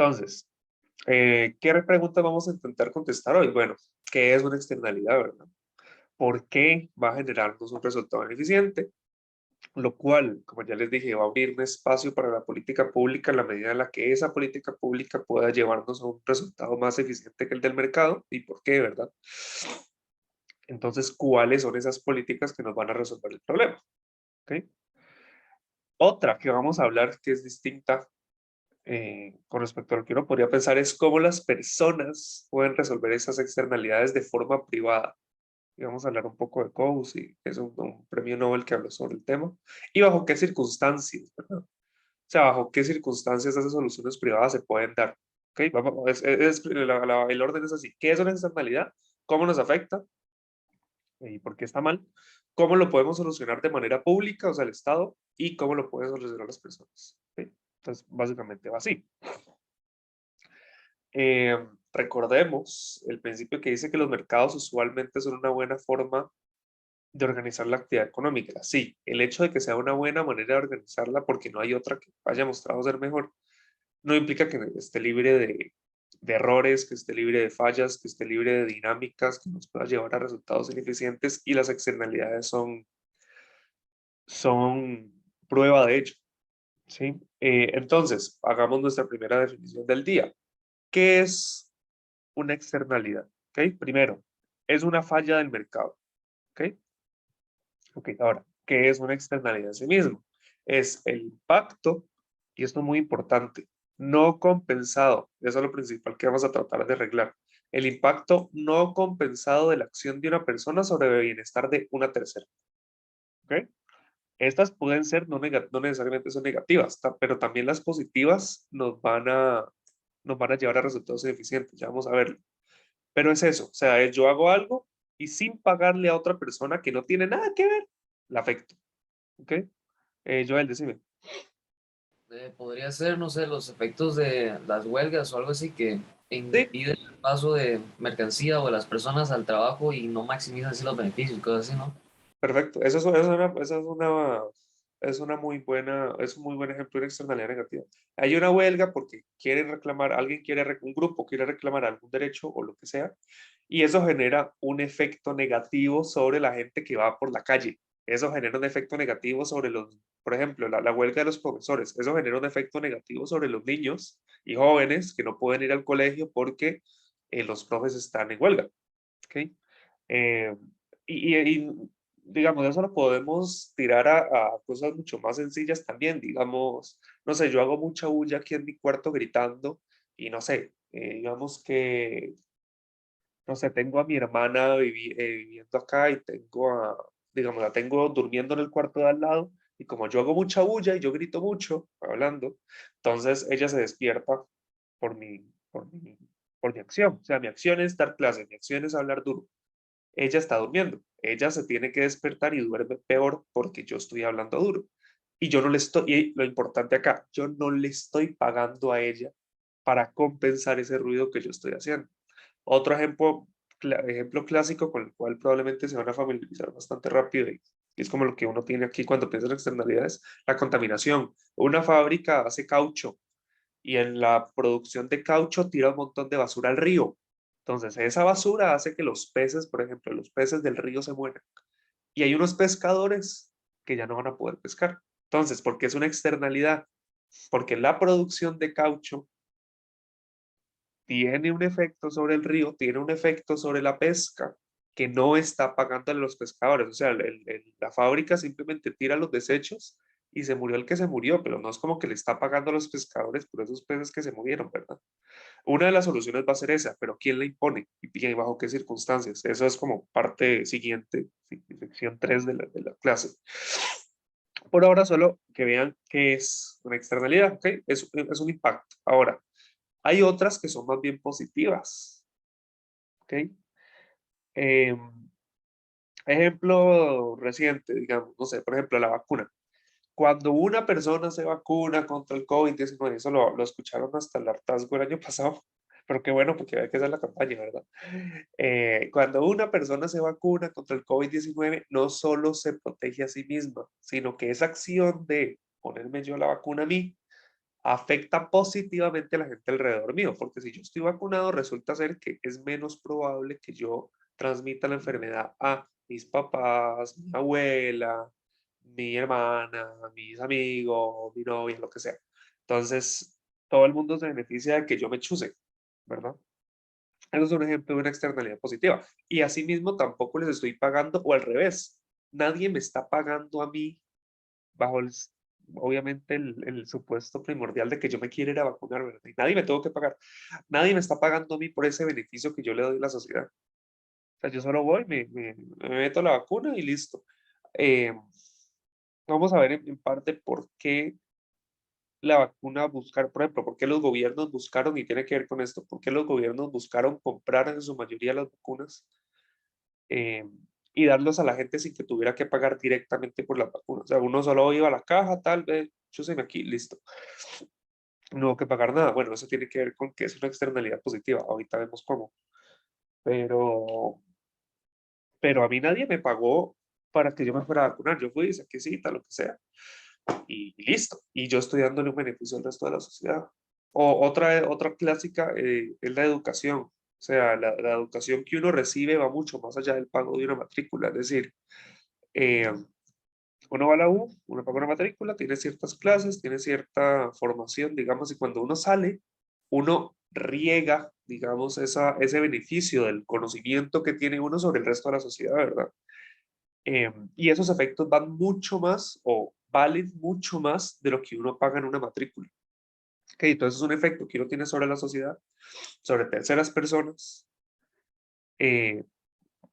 Entonces, ¿qué preguntas vamos a intentar contestar hoy? Bueno, ¿qué es una externalidad, verdad? ¿Por qué va a generarnos un resultado ineficiente? Lo cual, como ya les dije, va a abrir un espacio para la política pública en la medida en la que esa política pública pueda llevarnos a un resultado más eficiente que el del mercado. ¿Y por qué, verdad? Entonces, ¿cuáles son esas políticas que nos van a resolver el problema? ¿Ok? Otra que vamos a hablar que es distinta con respecto a lo que uno podría pensar es cómo las personas pueden resolver esas externalidades de forma privada. Y vamos a hablar un poco de Coase, que es un premio Nobel que habló sobre el tema, y bajo qué circunstancias, ¿verdad? O sea, bajo qué circunstancias esas soluciones privadas se pueden dar. ¿Ok? El orden es así. ¿Qué es una externalidad? ¿Cómo nos afecta? ¿Y por qué está mal? ¿Cómo lo podemos solucionar de manera pública, o sea, el Estado? ¿Y cómo lo pueden solucionar las personas? ¿Ok? Entonces, básicamente va así. Eh, Recordemos el principio que dice que los mercados usualmente son una buena forma de organizar la actividad económica. Sí, el hecho de que sea una buena manera de organizarla porque no hay otra que haya mostrado ser mejor, no implica que esté libre de errores, que esté libre de fallas, que esté libre de dinámicas que nos pueda llevar a resultados ineficientes y las externalidades son prueba de ello. ¿Sí? Entonces, hagamos nuestra primera definición del día. ¿Qué es una externalidad? ¿Ok? Primero, es una falla del mercado. ¿Ok? Ok, ahora, ¿qué es una externalidad en sí mismo? Es el impacto, y esto es muy importante, no compensado, eso es lo principal que vamos a tratar de arreglar, el impacto no compensado de la acción de una persona sobre el bienestar de una tercera. ¿Ok? Estas pueden ser, no necesariamente son negativas, pero también las positivas nos van a llevar a resultados eficientes, ya vamos a verlo. Pero es eso, o sea, es yo hago algo y sin pagarle a otra persona que no tiene nada que ver, la afecto. ¿Ok? Joel, decime. Podría ser, no sé, los efectos de las huelgas o algo así que Sí, impiden el paso de mercancía o de las personas al trabajo y no maximizan así los beneficios, cosas así, ¿no? perfecto. Eso es una muy buena, es un muy buen ejemplo de una externalidad negativa. Hay una huelga porque quieren reclamar, un grupo quiere reclamar algún derecho o lo que sea, y eso genera un efecto negativo sobre la gente que va por la calle. Eso genera un efecto negativo sobre por ejemplo, la huelga de los profesores. Eso genera un efecto negativo sobre los niños y jóvenes que no pueden ir al colegio porque los profes están en huelga. ¿Ok? Eh, y, digamos, eso lo podemos tirar a cosas mucho más sencillas también, digamos, no sé, yo hago mucha bulla aquí en mi cuarto gritando y no sé, digamos que, no sé, tengo a mi hermana viviendo acá y digamos, la tengo durmiendo en el cuarto de al lado y como yo hago mucha bulla y yo grito mucho hablando, entonces ella se despierta por mi acción, o sea, mi acción es dar clases, mi acción es hablar duro. Ella está durmiendo. Ella se tiene que despertar y duerme peor porque yo estoy hablando duro. Y yo no le estoy, y lo importante acá, yo no le estoy pagando a ella para compensar ese ruido que yo estoy haciendo. Otro ejemplo clásico con el cual probablemente se van a familiarizar bastante rápido y es como lo que uno tiene aquí cuando piensa en externalidades, la contaminación. Una fábrica hace caucho y en la producción de caucho tira un montón de basura al río. Entonces, esa basura hace que los peces, por ejemplo, los peces del río se mueran. Y hay unos pescadores que ya no van a poder pescar. Entonces, ¿por qué es una externalidad? Porque la producción de caucho tiene un efecto sobre el río, tiene un efecto sobre la pesca que no está pagándole a los pescadores. O sea, la fábrica simplemente tira los desechos y se murió el que se murió, pero no es como que le está pagando a los pescadores por esos peces que se murieron, ¿verdad? Una de las soluciones va a ser esa, pero ¿quién la impone? ¿Y bajo qué circunstancias? Eso es como parte siguiente, sí, sección 3 de la clase. Por ahora solo que vean qué es una externalidad, ¿ok? Es un impacto. Ahora, hay otras que son más bien positivas, ¿ok? Eh, Ejemplo reciente, digamos, no sé, por ejemplo, la vacuna. Cuando una persona se vacuna contra el COVID-19, eso lo escucharon hasta el hartazgo el año pasado, pero qué bueno, porque hay que hacer la campaña, ¿verdad? Cuando una persona se vacuna contra el COVID-19, no solo se protege a sí misma, sino que esa acción de ponerme yo la vacuna a mí, afecta positivamente a la gente alrededor mío, porque si yo estoy vacunado, resulta ser que es menos probable que yo transmita la enfermedad a mis papás, mi abuela, mi hermana, mis amigos, mi novia, lo que sea. Entonces, todo el mundo se beneficia de que yo me chuse, ¿verdad? Eso es un ejemplo de una externalidad positiva. Y asimismo, tampoco les estoy pagando, o al revés, nadie me está pagando a mí bajo obviamente el supuesto primordial de que yo me quiera ir a vacunar, ¿verdad? Y nadie me tengo que pagar. Nadie me está pagando a mí por ese beneficio que yo le doy a la sociedad. O sea, yo solo voy, me meto la vacuna y listo. Eh, Vamos a ver en parte por qué la vacuna buscar, por ejemplo, por qué los gobiernos buscaron, y tiene que ver con esto, por qué los gobiernos buscaron comprar en su mayoría las vacunas eh, y darlos a la gente sin que tuviera que pagar directamente por las vacunas. O sea, uno solo iba a la caja, tal vez, chúseme aquí, listo. No hubo que pagar nada. Bueno, eso tiene que ver con que es una externalidad positiva. Ahorita vemos cómo. Pero, pero a mí nadie me pagó para que yo me fuera a vacunar. Yo fui, saqué cita, lo que sea, y listo. Y yo estoy dándole un beneficio al resto de la sociedad. O otra clásica es la educación. O sea, la educación que uno recibe va mucho más allá del pago de una matrícula. Es decir, eh, uno va a la U, uno paga una matrícula, tiene ciertas clases, tiene cierta formación, digamos, y cuando uno sale, uno riega, digamos, ese beneficio del conocimiento que tiene uno sobre el resto de la sociedad, ¿verdad? Y esos efectos van mucho más o valen mucho más de lo que uno paga en una matrícula. Ok, entonces es un efecto que uno tiene sobre la sociedad, sobre terceras personas. eh,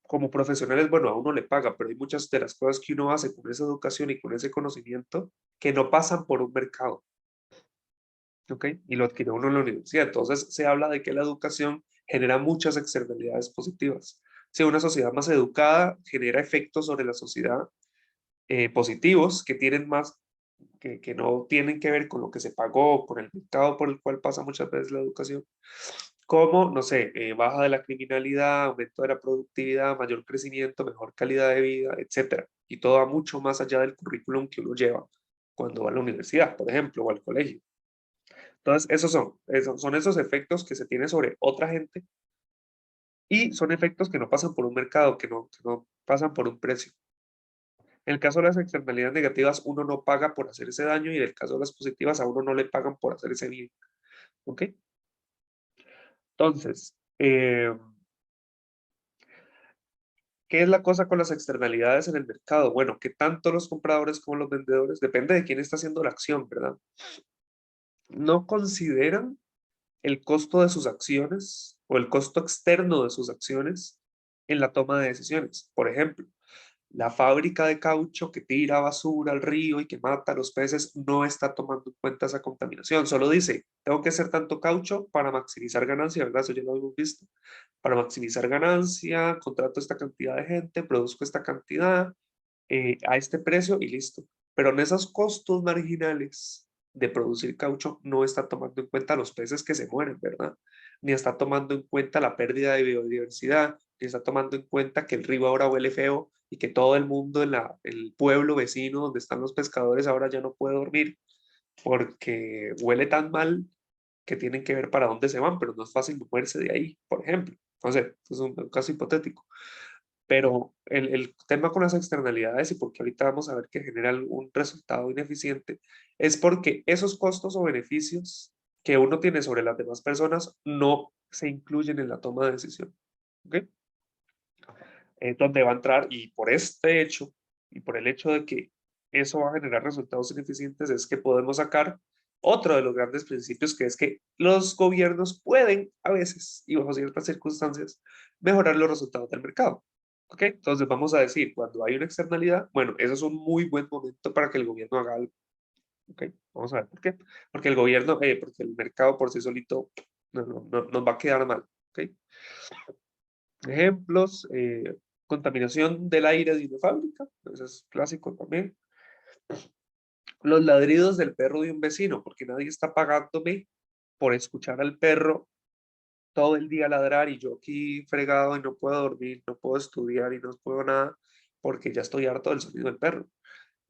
Como profesionales, bueno, a uno le paga, pero hay muchas de las cosas que uno hace con esa educación y con ese conocimiento que no pasan por un mercado, ¿ok? Y lo adquiere uno en la universidad. Entonces se habla de que la educación genera muchas externalidades positivas. Si una sociedad más educada genera efectos sobre la sociedad positivos que tienen más, que no tienen que ver con lo que se pagó, con el mercado por el cual pasa muchas veces la educación, como, no sé, baja de la criminalidad, aumento de la productividad, mayor crecimiento, mejor calidad de vida, etcétera. Y todo va mucho más allá del currículum que uno lleva cuando va a la universidad, por ejemplo, o al colegio. Entonces, son esos efectos que se tienen sobre otra gente y son efectos que no pasan por un mercado, que no pasan por un precio. En el caso de las externalidades negativas, uno no paga por hacer ese daño y en el caso de las positivas, a uno no le pagan por hacer ese bien. ¿Ok? Entonces, ¿qué es la cosa con las externalidades en el mercado? Bueno, que tanto los compradores como los vendedores, depende de quién está haciendo la acción, ¿verdad? No consideran el costo de sus acciones o el costo externo de sus acciones en la toma de decisiones. Por ejemplo, la fábrica de caucho que tira basura al río y que mata a los peces no está tomando en cuenta esa contaminación. Solo dice, tengo que hacer tanto caucho para maximizar ganancia, ¿verdad? Eso ya lo hemos visto. Para maximizar ganancia, contrato esta cantidad de gente, produzco esta cantidad a este precio y listo. Pero en esos costos marginales de producir caucho no está tomando en cuenta los peces que se mueren, ¿verdad? Ni está tomando en cuenta la pérdida de biodiversidad, ni está tomando en cuenta que el río ahora huele feo y que todo el mundo en el pueblo vecino donde están los pescadores ahora ya no puede dormir porque huele tan mal que tienen que ver para dónde se van, pero no es fácil moverse de ahí, por ejemplo. No sé, es un caso hipotético. Pero el tema con las externalidades y porque ahorita vamos a ver que genera un resultado ineficiente es porque esos costos o beneficios que uno tiene sobre las demás personas no se incluyen en la toma de decisión. ¿Ok? Donde va a entrar y por este hecho y por el hecho de que eso va a generar resultados ineficientes es que podemos sacar otro de los grandes principios que es que los gobiernos pueden a veces y bajo ciertas circunstancias mejorar los resultados del mercado. ¿Ok? Entonces vamos a decir, cuando hay una externalidad, bueno, eso es un muy buen momento para que el gobierno haga algo. ¿Ok? Vamos a ver por qué. Porque el gobierno, porque el mercado por sí solito no nos va a quedar mal. ¿Ok? Ejemplos, contaminación del aire de una fábrica, eso es clásico también. Los ladridos del perro de un vecino, porque nadie está pagándome por escuchar al perro todo el día ladrar y yo aquí fregado y no puedo dormir, no puedo estudiar y no puedo nada porque ya estoy harto del sonido del perro.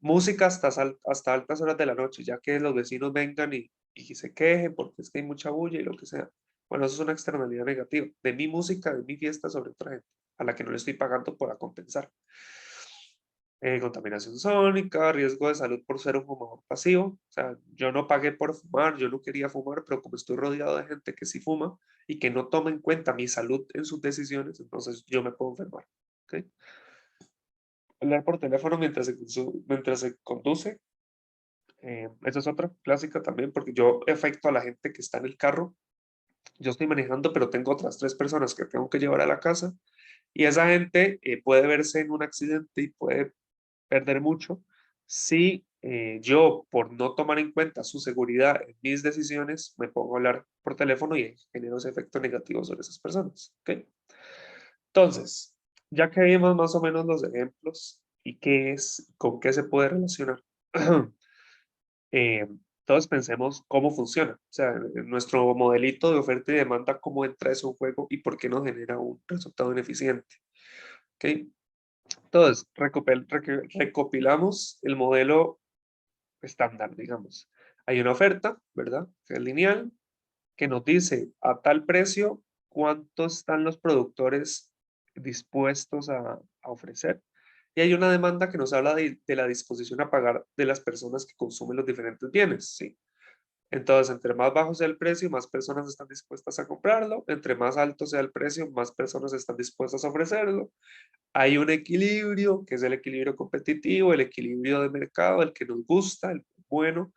Música hasta altas horas de la noche, ya que los vecinos vengan y se queje porque es que hay mucha bulla y lo que sea. Bueno, eso es una externalidad negativa de mi música, de mi fiesta sobre otra gente, a la que no le estoy pagando por compensar. Contaminación sónica, riesgo de salud por ser un fumador pasivo. O sea, yo no pagué por fumar, yo no quería fumar, pero como estoy rodeado de gente que sí fuma y que no toma en cuenta mi salud en sus decisiones, entonces yo me puedo enfermar. ¿Ok? Hablar por teléfono mientras se conduce. Esa es otra clásica también, porque yo afecto a la gente que está en el carro. Yo estoy manejando, pero tengo otras 3 personas que tengo que llevar a la casa y esa gente puede verse en un accidente y puede perder mucho si yo, por no tomar en cuenta su seguridad en mis decisiones, me pongo a hablar por teléfono y genero ese efecto negativo sobre esas personas. ¿Ok? Entonces, ya que vimos más o menos los ejemplos y qué es, con qué se puede relacionar, eh, todos pensemos cómo funciona. O sea, en nuestro modelito de oferta y demanda, cómo entra eso en juego y por qué nos genera un resultado ineficiente. ¿Ok? Entonces, recopilamos el modelo estándar, digamos. Hay una oferta, ¿verdad? Que es lineal, que nos dice a tal precio cuánto están los productores dispuestos a ofrecer. Y hay una demanda que nos habla de la disposición a pagar de las personas que consumen los diferentes bienes, ¿sí? Entonces, entre más bajo sea el precio, más personas están dispuestas a comprarlo. Entre más alto sea el precio, más personas están dispuestas a ofrecerlo. Hay un equilibrio, que es el equilibrio competitivo, el equilibrio de mercado, el que nos gusta, el bueno,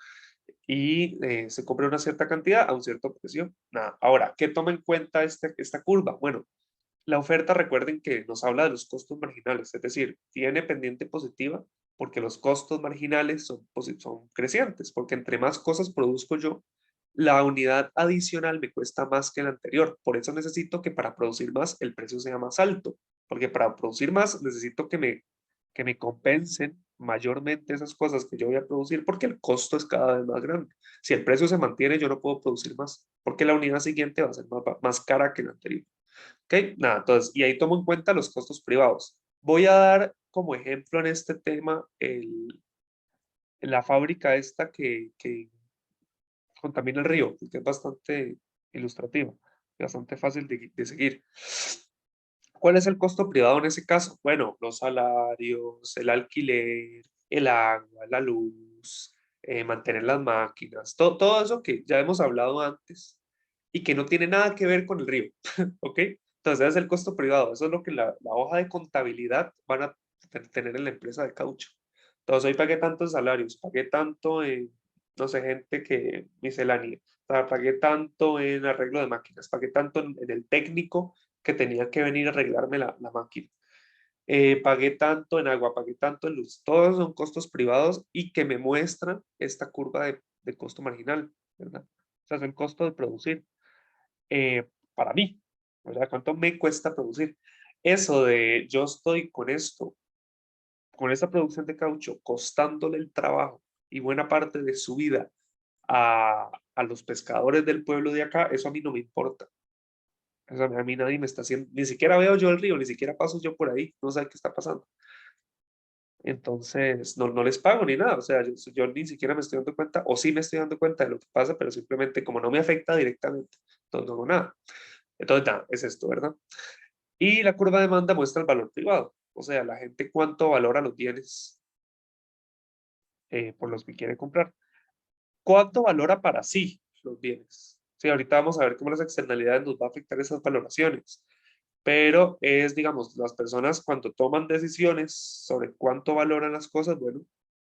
y se compra una cierta cantidad a un cierto precio. Nada. Ahora, ¿qué toma en cuenta esta curva? Bueno, la oferta, recuerden que nos habla de los costos marginales, es decir, tiene pendiente positiva porque los costos marginales son crecientes, porque entre más cosas produzco yo, la unidad adicional me cuesta más que la anterior. Por eso necesito que para producir más el precio sea más alto, porque para producir más necesito que me compensen mayormente esas cosas que yo voy a producir porque el costo es cada vez más grande. Si el precio se mantiene, yo no puedo producir más, porque la unidad siguiente va a ser más cara que la anterior. ¿Ok? Nada, entonces, y ahí tomo en cuenta los costos privados. Voy a dar como ejemplo en este tema la fábrica esta que contamina el río, que es bastante ilustrativo, bastante fácil de seguir. ¿Cuál es el costo privado en ese caso? Bueno, los salarios, el alquiler, el agua, la luz, mantener las máquinas, todo eso que ya hemos hablado antes y que no tiene nada que ver con el río, ¿ok? Entonces, ese es el costo privado, eso es lo que la hoja de contabilidad van a tener en la empresa de caucho. Entonces, hoy pagué tantos salarios, pagué tanto en, no sé, gente que miscelánea, o sea, pagué tanto en arreglo de máquinas, pagué tanto en el técnico que tenía que venir a arreglarme la máquina. Pagué tanto en agua, pagué tanto en luz. Todos son costos privados y que me muestran esta curva de costo marginal, ¿verdad? O sea, es el costo de producir para mí, ¿verdad? ¿Cuánto me cuesta producir? Eso de yo estoy con esto, con esta producción de caucho, costándole el trabajo y buena parte de su vida a los pescadores del pueblo de acá, eso a mí no me importa. O sea, a mí nadie me está haciendo, ni siquiera veo yo el río, ni siquiera paso yo por ahí, no sé qué está pasando. Entonces, no les pago ni nada, o sea, yo ni siquiera me estoy dando cuenta, o sí me estoy dando cuenta de lo que pasa, pero simplemente como no me afecta directamente, entonces no hago nada. Entonces, nada, es esto, ¿verdad? Y la curva de demanda muestra el valor privado, o sea, la gente cuánto valora los bienes por los que quiere comprar. ¿Cuánto valora para sí los bienes? Sí, ahorita vamos a ver cómo las externalidades nos va a afectar esas valoraciones. Pero es, digamos, las personas cuando toman decisiones sobre cuánto valoran las cosas, bueno,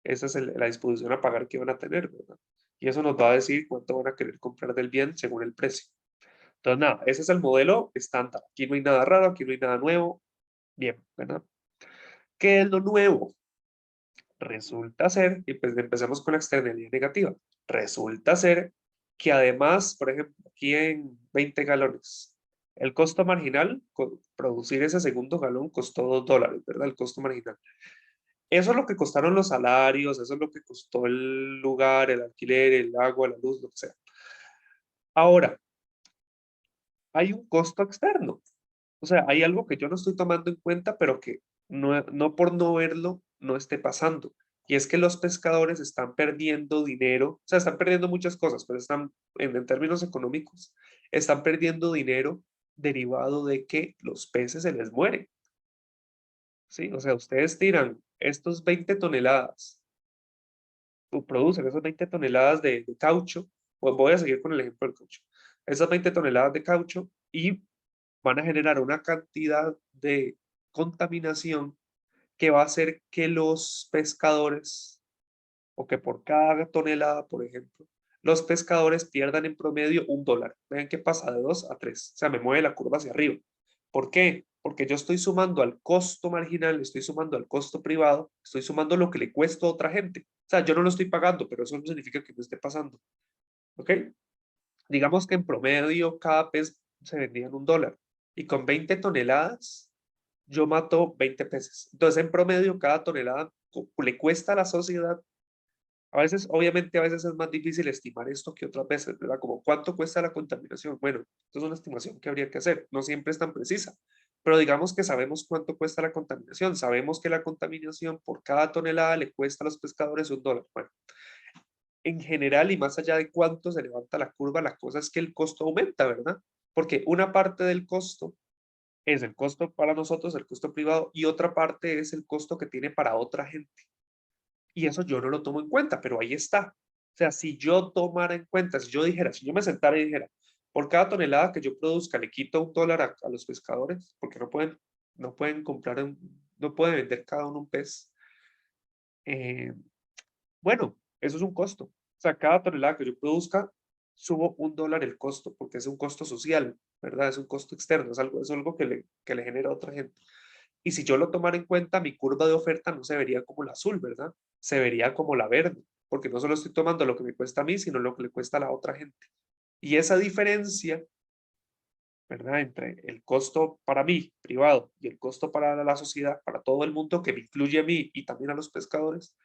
esa es la disposición a pagar que van a tener, ¿verdad? Y eso nos va a decir cuánto van a querer comprar del bien según el precio. Entonces, nada, ese es el modelo estándar. Aquí no hay nada raro, aquí no hay nada nuevo. Bien, ¿verdad? ¿Qué es lo nuevo? Resulta ser, y pues empecemos con la externalidad negativa, resulta ser que además, por ejemplo, aquí en 20 galones, el costo marginal, producir ese segundo galón costó $2, ¿verdad? El costo marginal. Eso es lo que costaron los salarios, eso es lo que costó el lugar, el alquiler, el agua, la luz, lo que sea. Ahora, hay un costo externo. O sea, hay algo que yo no estoy tomando en cuenta, pero que no por no verlo, no esté pasando. y es que los pescadores están perdiendo dinero, o sea, están perdiendo muchas cosas, pero están, en términos económicos, están perdiendo dinero derivado de que los peces se les mueren, ¿sí? O sea, ustedes tiran estos 20 toneladas, o producen esas 20 toneladas de caucho, pues voy a seguir con el ejemplo del caucho, esas 20 toneladas de caucho y van a generar una cantidad de contaminación que va a hacer que los pescadores, o que por cada tonelada, por ejemplo, los pescadores pierdan en promedio $1. Vean que pasa de 2 a 3. O sea, me mueve la curva hacia arriba. ¿Por qué? Porque yo estoy sumando al costo marginal, estoy sumando al costo privado, estoy sumando lo que le cuesta a otra gente. O sea, yo no lo estoy pagando, pero eso no significa que no esté pasando. ¿Ok? Digamos que en promedio cada pez se vendía en $1 y con 20 toneladas yo mato 20 peces. Entonces, en promedio, cada tonelada le cuesta a la sociedad. A veces, obviamente, a veces es más difícil estimar esto que otras veces, ¿verdad? Como cuánto cuesta la contaminación. Bueno, esto es una estimación que habría que hacer. No siempre es tan precisa, pero digamos que sabemos cuánto cuesta la contaminación. Sabemos que la contaminación por cada tonelada le cuesta a los pescadores $1. Bueno, en general y más allá de cuánto se levanta la curva, la cosa es que el costo aumenta, ¿verdad? Porque una parte del costo es el costo para nosotros, el costo privado, y otra parte es el costo que tiene para otra gente. Y eso yo no lo tomo en cuenta, pero ahí está. O sea, si yo tomara en cuenta, si yo dijera, si yo me sentara y dijera, por cada tonelada que yo produzca, le quito $1 a los pescadores, porque no pueden comprar, no pueden vender cada uno un pez. eh, bueno, eso es un costo. O sea, cada tonelada que yo produzca, subo $1 el costo, porque es un costo social, ¿verdad? Es un costo externo, es algo que le genera a otra gente. Y si yo lo tomara en cuenta, mi curva de oferta no se vería como la azul, ¿verdad? Se vería como la verde, porque no solo estoy tomando lo que me cuesta a mí, sino lo que le cuesta a la otra gente. Y esa diferencia, ¿verdad? Entre el costo para mí, privado, y el costo para la sociedad, para todo el mundo, que me incluye a mí y también a los pescadores,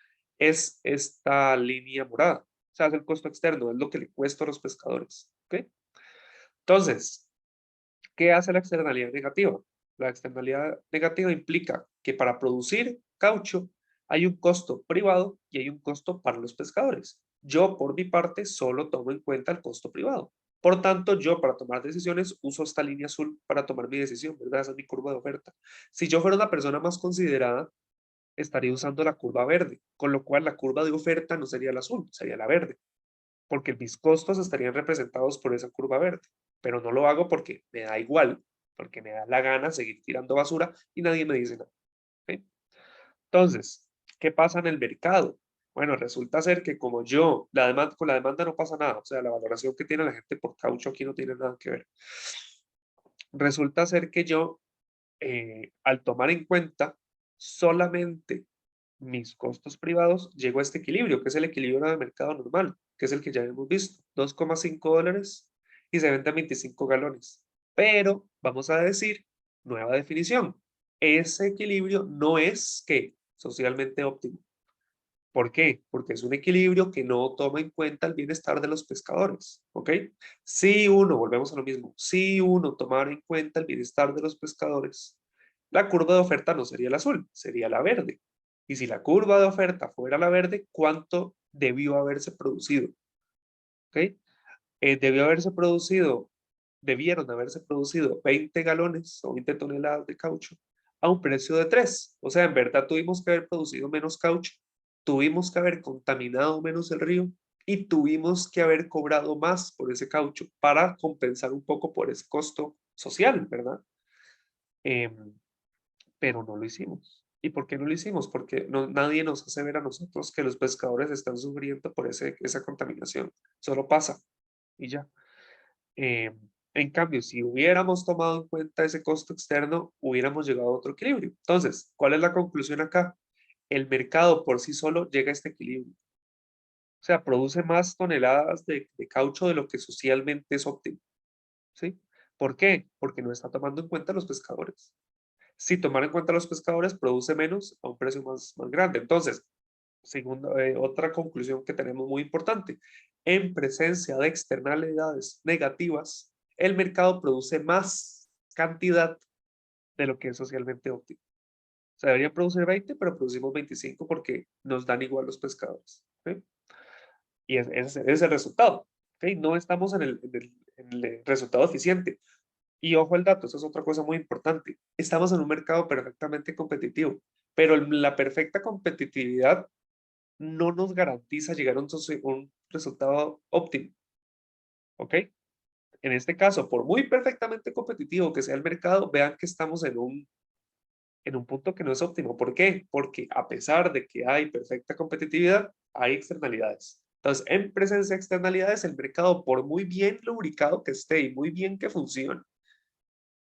es esta línea morada. O sea, es el costo externo, es lo que le cuesta a los pescadores. ¿Ok? Entonces, ¿qué hace la externalidad negativa? La externalidad negativa implica que para producir caucho hay un costo privado y hay un costo para los pescadores. Yo, por mi parte, solo tomo en cuenta el costo privado. Por tanto, yo para tomar decisiones uso esta línea azul para tomar mi decisión, ¿verdad? Esa es mi curva de oferta. Si yo fuera una persona más considerada, estaría usando la curva verde, con lo cual la curva de oferta no sería la azul, sería la verde, porque mis costos estarían representados por esa curva verde, pero no lo hago porque me da igual, porque me da la gana seguir tirando basura y nadie me dice nada. ¿Ok? Entonces, ¿qué pasa en el mercado? Bueno, resulta ser que como yo, con la demanda no pasa nada, o sea, la valoración que tiene la gente por caucho aquí no tiene nada que ver. Resulta ser que yo, al tomar en cuenta solamente mis costos privados, llego a este equilibrio, que es el equilibrio de mercado normal, que es el que ya hemos visto, $2,5 y se venden 25 galones. Pero vamos a decir, nueva definición, ese equilibrio no es que socialmente óptimo. ¿Por qué? Porque es un equilibrio que no toma en cuenta el bienestar de los pescadores, ¿ok? Si uno, volvemos a lo mismo, si uno tomara en cuenta el bienestar de los pescadores, la curva de oferta no sería la azul, sería la verde. Y si la curva de oferta fuera la verde, ¿cuánto debió haberse producido? ¿Ok? Debieron haberse producido 20 galones o 20 toneladas de caucho a un precio de 3. O sea, en verdad tuvimos que haber producido menos caucho, tuvimos que haber contaminado menos el río y tuvimos que haber cobrado más por ese caucho para compensar un poco por ese costo social, ¿verdad? Em, pero no lo hicimos. ¿Y por qué no lo hicimos? Porque nadie nos hace ver a nosotros que los pescadores están sufriendo por esa contaminación. Solo pasa y ya. En cambio, si hubiéramos tomado en cuenta ese costo externo, hubiéramos llegado a otro equilibrio. Entonces, ¿cuál es la conclusión acá? El mercado por sí solo llega a este equilibrio. O sea, produce más toneladas de caucho de lo que socialmente es óptimo. ¿Sí? ¿Por qué? Porque no está tomando en cuenta los pescadores. Si tomar en cuenta los pescadores, produce menos a un precio más grande. Entonces, otra conclusión que tenemos muy importante, en presencia de externalidades negativas, el mercado produce más cantidad de lo que es socialmente óptimo. sea, deberían producir 20, pero producimos 25 porque nos dan igual los pescadores. ¿Ok? Y ese es el resultado. ¿Ok? No estamos en el resultado eficiente. Y ojo al dato, eso es otra cosa muy importante. Estamos en un mercado perfectamente competitivo, pero la perfecta competitividad no nos garantiza llegar a un resultado óptimo. ¿Ok? En este caso, por muy perfectamente competitivo que sea el mercado, vean que estamos en un punto que no es óptimo. ¿Por qué? Porque a pesar de que hay perfecta competitividad, hay externalidades. Entonces, en presencia de externalidades, el mercado, por muy bien lubricado que esté y muy bien que funcione,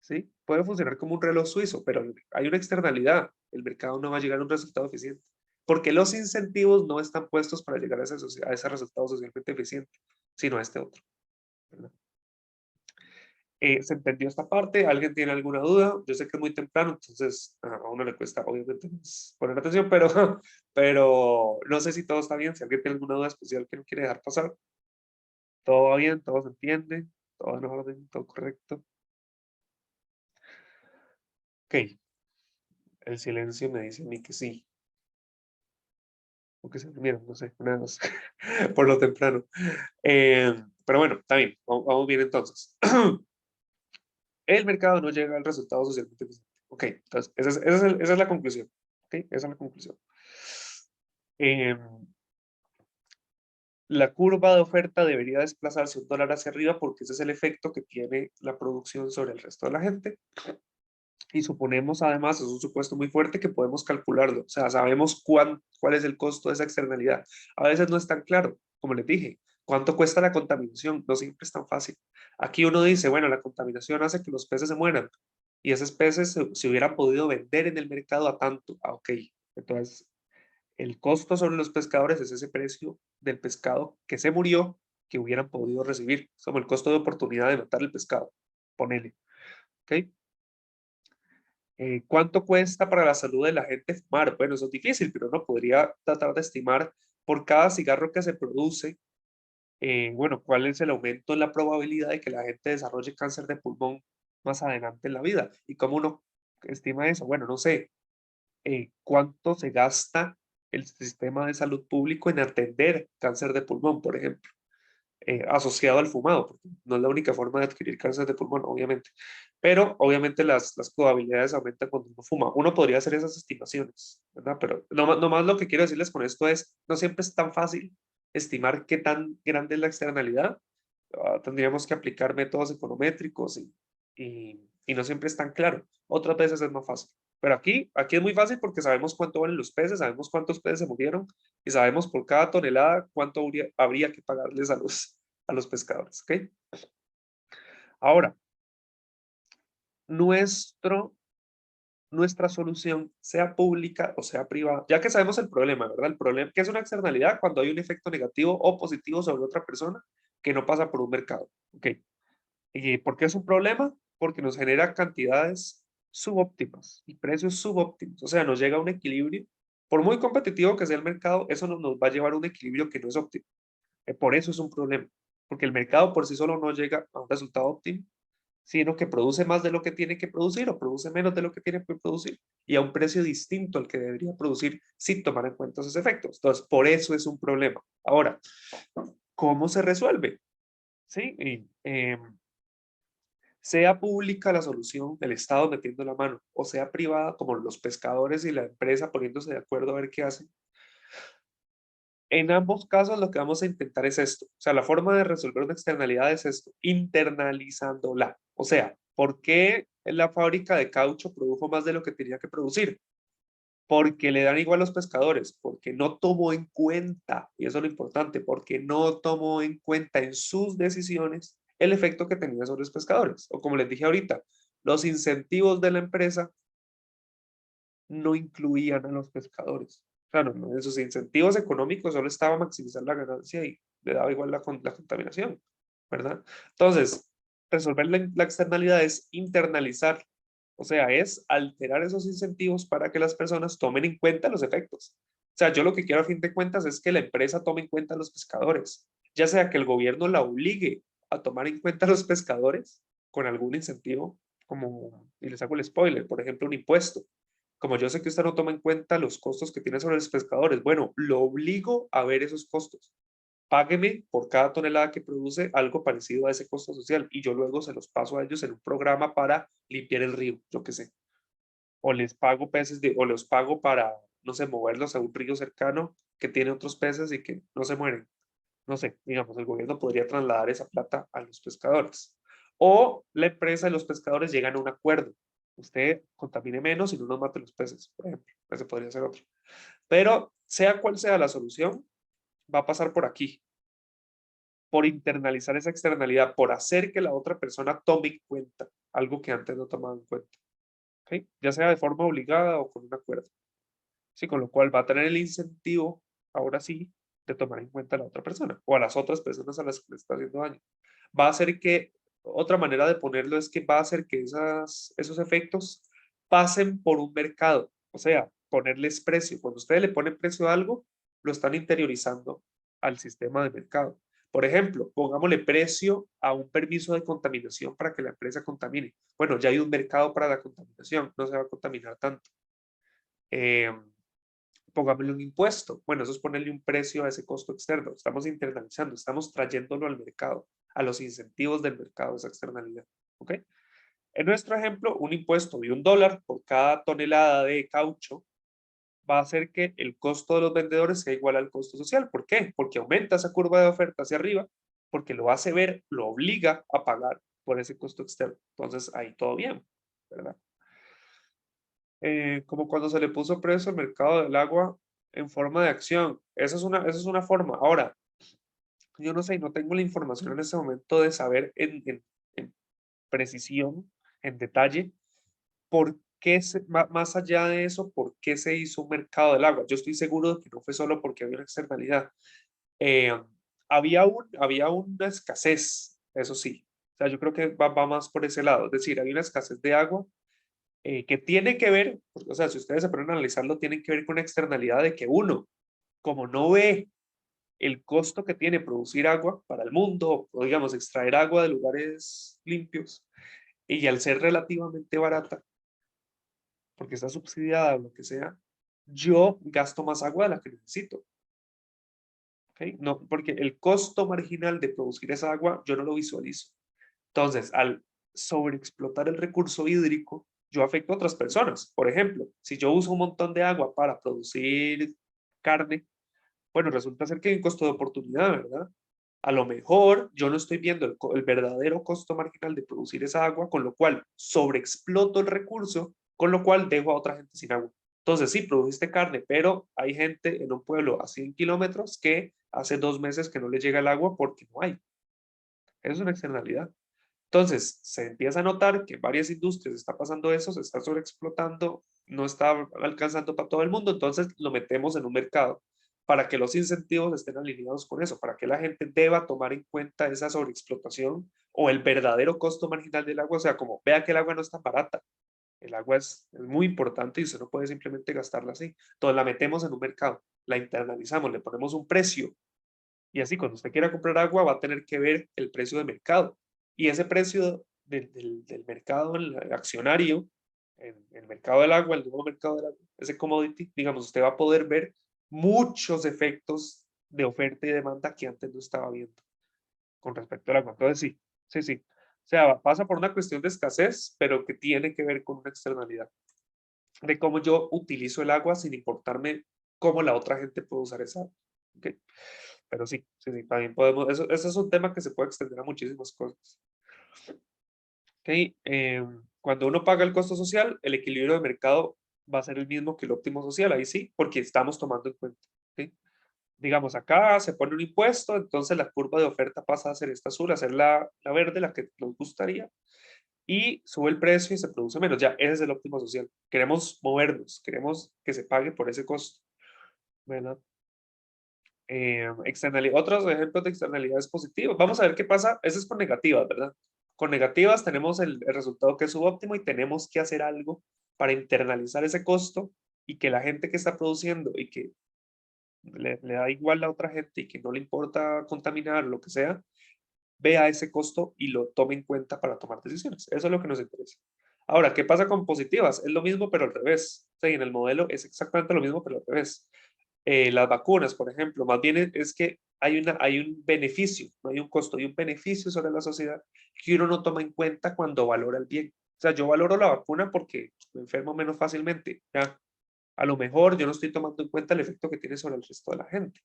¿sí? Puede funcionar como un reloj suizo, pero hay una externalidad. El mercado no va a llegar a un resultado eficiente. Porque los incentivos no están puestos para llegar a ese resultado socialmente eficiente, sino a este otro. ¿Verdad? ¿Se entendió esta parte? ¿Alguien tiene alguna duda? Yo sé que es muy temprano, entonces a uno le cuesta obviamente más poner atención, pero, pero no sé si todo está bien. Si alguien tiene alguna duda especial que no quiere dejar pasar, todo va bien, todo se entiende, todo en orden, todo correcto. Ok, el silencio me dice a mí que sí, o que se durmieron, no sé, nada más, por lo temprano. Pero bueno, está bien, vamos bien entonces. El mercado no llega al resultado socialmente eficiente. Ok, entonces esa es la conclusión. Ok, esa es la conclusión. Em, la curva de oferta debería desplazarse un dólar hacia arriba porque ese es el efecto que tiene la producción sobre el resto de la gente. Y suponemos además, es un supuesto muy fuerte que podemos calcularlo. O sea, sabemos cuál es el costo de esa externalidad. A veces no es tan claro, como les dije. ¿Cuánto cuesta la contaminación? No siempre es tan fácil. Aquí uno dice, bueno, la contaminación hace que los peces se mueran y esos peces se hubieran podido vender en el mercado a tanto. Ah, ok. Entonces, el costo sobre los pescadores es ese precio del pescado que se murió que hubieran podido recibir. Es como el costo de oportunidad de matar el pescado. Ponele. ¿Ok? ¿Cuánto cuesta para la salud de la gente fumar? Bueno, eso es difícil, pero uno podría tratar de estimar por cada cigarro que se produce, bueno, cuál es el aumento en la probabilidad de que la gente desarrolle cáncer de pulmón más adelante en la vida. ¿Y cómo uno estima eso? Bueno, no sé, cuánto se gasta el sistema de salud público en atender cáncer de pulmón, por ejemplo, asociado al fumado, porque no es la única forma de adquirir cáncer de pulmón, obviamente. Pero obviamente las probabilidades aumentan cuando uno fuma. Uno podría hacer esas estimaciones, ¿verdad? Pero no más lo que quiero decirles con esto es, no siempre es tan fácil estimar qué tan grande es la externalidad. Tendríamos que aplicar métodos econométricos y no siempre es tan claro. Otras veces es más fácil. Pero aquí es muy fácil porque sabemos cuánto valen los peces, sabemos cuántos peces se murieron y sabemos por cada tonelada cuánto habría que pagarles a los pescadores. ¿Ok? Ahora, nuestro, nuestra solución, sea pública o sea privada, ya que sabemos el problema, ¿verdad? El problema, que es una externalidad cuando hay un efecto negativo o positivo sobre otra persona que no pasa por un mercado. ¿Ok? ¿Y por qué es un problema? Porque nos genera cantidades subóptimas y precios subóptimos. O sea, nos llega a un equilibrio. Por muy competitivo que sea el mercado, eso nos va a llevar a un equilibrio que no es óptimo. Por eso es un problema. Porque el mercado por sí solo no llega a un resultado óptimo, sino que produce más de lo que tiene que producir o produce menos de lo que tiene que producir y a un precio distinto al que debería producir sin tomar en cuenta esos efectos. Entonces, por eso es un problema. Ahora, ¿cómo se resuelve? Sí, sea pública la solución del Estado metiendo la mano, o sea privada como los pescadores y la empresa poniéndose de acuerdo a ver qué hacen. En ambos casos lo que vamos a intentar es esto. O sea, la forma de resolver una externalidad es esto, internalizándola. O sea, ¿por qué la fábrica de caucho produjo más de lo que tenía que producir? Porque le dan igual a los pescadores, porque no tomó en cuenta, y eso es lo importante, porque no tomó en cuenta en sus decisiones el efecto que tenía sobre los pescadores. O como les dije ahorita, los incentivos de la empresa no incluían a los pescadores. Claro, no, esos incentivos económicos solo estaba maximizar la ganancia y le daba igual la contaminación, ¿verdad? Entonces, resolver la externalidad es internalizar, o sea, es alterar esos incentivos para que las personas tomen en cuenta los efectos. O sea, yo lo que quiero a fin de cuentas es que la empresa tome en cuenta a los pescadores, ya sea que el gobierno la obligue a tomar en cuenta a los pescadores con algún incentivo, como, y les hago el spoiler, por ejemplo, un impuesto, Como yo sé que usted no toma en cuenta los costos que tiene sobre los pescadores, bueno, lo obligo a ver esos costos. Págueme por cada tonelada que produce algo parecido a ese costo social y yo luego se los paso a ellos en un programa para limpiar el río, yo qué sé. O les pago peces o los pago para, no sé, moverlos a un río cercano que tiene otros peces y que no se mueren. No sé, digamos, el gobierno podría trasladar esa plata a los pescadores. O la empresa y los pescadores llegan a un acuerdo. Usted contamine menos y no nos mate los peces, por ejemplo. Ese podría ser otro. Pero sea cual sea la solución, va a pasar por aquí, por internalizar esa externalidad, por hacer que la otra persona tome en cuenta algo que antes no tomaba en cuenta. ¿Ok? Ya sea de forma obligada o con un acuerdo. Sí, con lo cual va a tener el incentivo, ahora sí, de tomar en cuenta a la otra persona o a las otras personas a las que le está haciendo daño. Va a hacer que, otra manera de ponerlo es que va a hacer que esos efectos pasen por un mercado, o sea, ponerles precio. Cuando ustedes le ponen precio a algo, lo están interiorizando al sistema de mercado. Por ejemplo, pongámosle precio a un permiso de contaminación para que la empresa contamine. Bueno, ya hay un mercado para la contaminación, no se va a contaminar tanto. Eh, Pongámosle un impuesto. Bueno, eso es ponerle un precio a ese costo externo. Estamos internalizando, estamos trayéndolo al mercado, a los incentivos del mercado, esa externalidad. ¿Ok? En nuestro ejemplo, un impuesto de $1 por cada tonelada de caucho va a hacer que el costo de los vendedores sea igual al costo social. ¿Por qué? Porque aumenta esa curva de oferta hacia arriba, porque lo hace ver, lo obliga a pagar por ese costo externo. Entonces, ahí todo bien, ¿verdad? Como cuando se le puso precio al mercado del agua en forma de acción. Esa es una forma. Ahora, yo no sé, no tengo la información en este momento de saber en precisión, en detalle, por qué, más allá de eso, por qué se hizo un mercado del agua. Yo estoy seguro de que no fue solo porque había una externalidad. Eh, había una escasez, eso sí. O sea, yo creo que va más por ese lado. Es decir, había una escasez de agua que tiene que ver, o sea, si ustedes se ponen a analizarlo, tienen que ver con una externalidad de que uno, como no ve el costo que tiene producir agua para el mundo, o digamos, extraer agua de lugares limpios, y al ser relativamente barata, porque está subsidiada o lo que sea, yo gasto más agua de la que necesito. ¿Ok? No, porque el costo marginal de producir esa agua yo no lo visualizo. Entonces, al sobreexplotar el recurso hídrico, yo afecto a otras personas. Por ejemplo, si yo uso un montón de agua para producir carne, bueno, resulta ser que hay un costo de oportunidad, ¿verdad? A lo mejor yo no estoy viendo el verdadero costo marginal de producir esa agua, con lo cual sobreexploto el recurso, con lo cual dejo a otra gente sin agua. Entonces, sí, produjiste carne, pero hay gente en un pueblo a 100 kilómetros que hace 2 meses que no le llega el agua porque no hay. Eso es una externalidad. Entonces, se empieza a notar que en varias industrias está pasando eso, se está sobreexplotando, no está alcanzando para todo el mundo, entonces lo metemos en un mercado para que los incentivos estén alineados con eso, para que la gente deba tomar en cuenta esa sobreexplotación o el verdadero costo marginal del agua, o sea, como vea que el agua no es tan barata, el agua es muy importante y usted no puede simplemente gastarla así. Entonces la metemos en un mercado, la internalizamos, le ponemos un precio y así, cuando usted quiera comprar agua, va a tener que ver el precio de mercado. Y ese precio del mercado el accionario, en el mercado del agua, el nuevo mercado del agua, ese commodity, digamos, usted va a poder ver muchos efectos de oferta y demanda que antes no estaba viendo con respecto al agua. Entonces, sí, sí, sí. O sea, pasa por una cuestión de escasez, pero que tiene que ver con una externalidad de cómo yo utilizo el agua sin importarme cómo la otra gente puede usar esa agua. ¿Ok? Pero sí, sí, sí, también podemos, eso es un tema que se puede extender a muchísimas cosas. ¿Ok? Cuando uno paga el costo social, el equilibrio de mercado va a ser el mismo que el óptimo social, ahí sí, porque estamos tomando en cuenta. ¿Ok? Digamos, acá se pone un impuesto, entonces la curva de oferta pasa a ser esta azul, a ser la verde, la que nos gustaría, y sube el precio y se produce menos. Ya, ese es el óptimo social. Queremos movernos, queremos que se pague por ese costo, ¿verdad? Otros ejemplos de externalidades positivas. Vamos a ver qué pasa. Eso es con negativas, ¿verdad? Con negativas tenemos el resultado que es subóptimo y tenemos que hacer algo para internalizar ese costo y que la gente que está produciendo y que le da igual a otra gente y que no le importa contaminar o lo que sea, vea ese costo y lo tome en cuenta para tomar decisiones. Eso es lo que nos interesa. Ahora, ¿qué pasa con positivas? Es lo mismo, pero al revés. sea, y en el modelo es exactamente lo mismo, pero al revés. Las vacunas, por ejemplo, más bien es que hay un beneficio, no hay un costo, hay un beneficio sobre la sociedad que uno no toma en cuenta cuando valora el bien. O sea, yo valoro la vacuna porque me enfermo menos fácilmente. Ya, a lo mejor yo no estoy tomando en cuenta el efecto que tiene sobre el resto de la gente.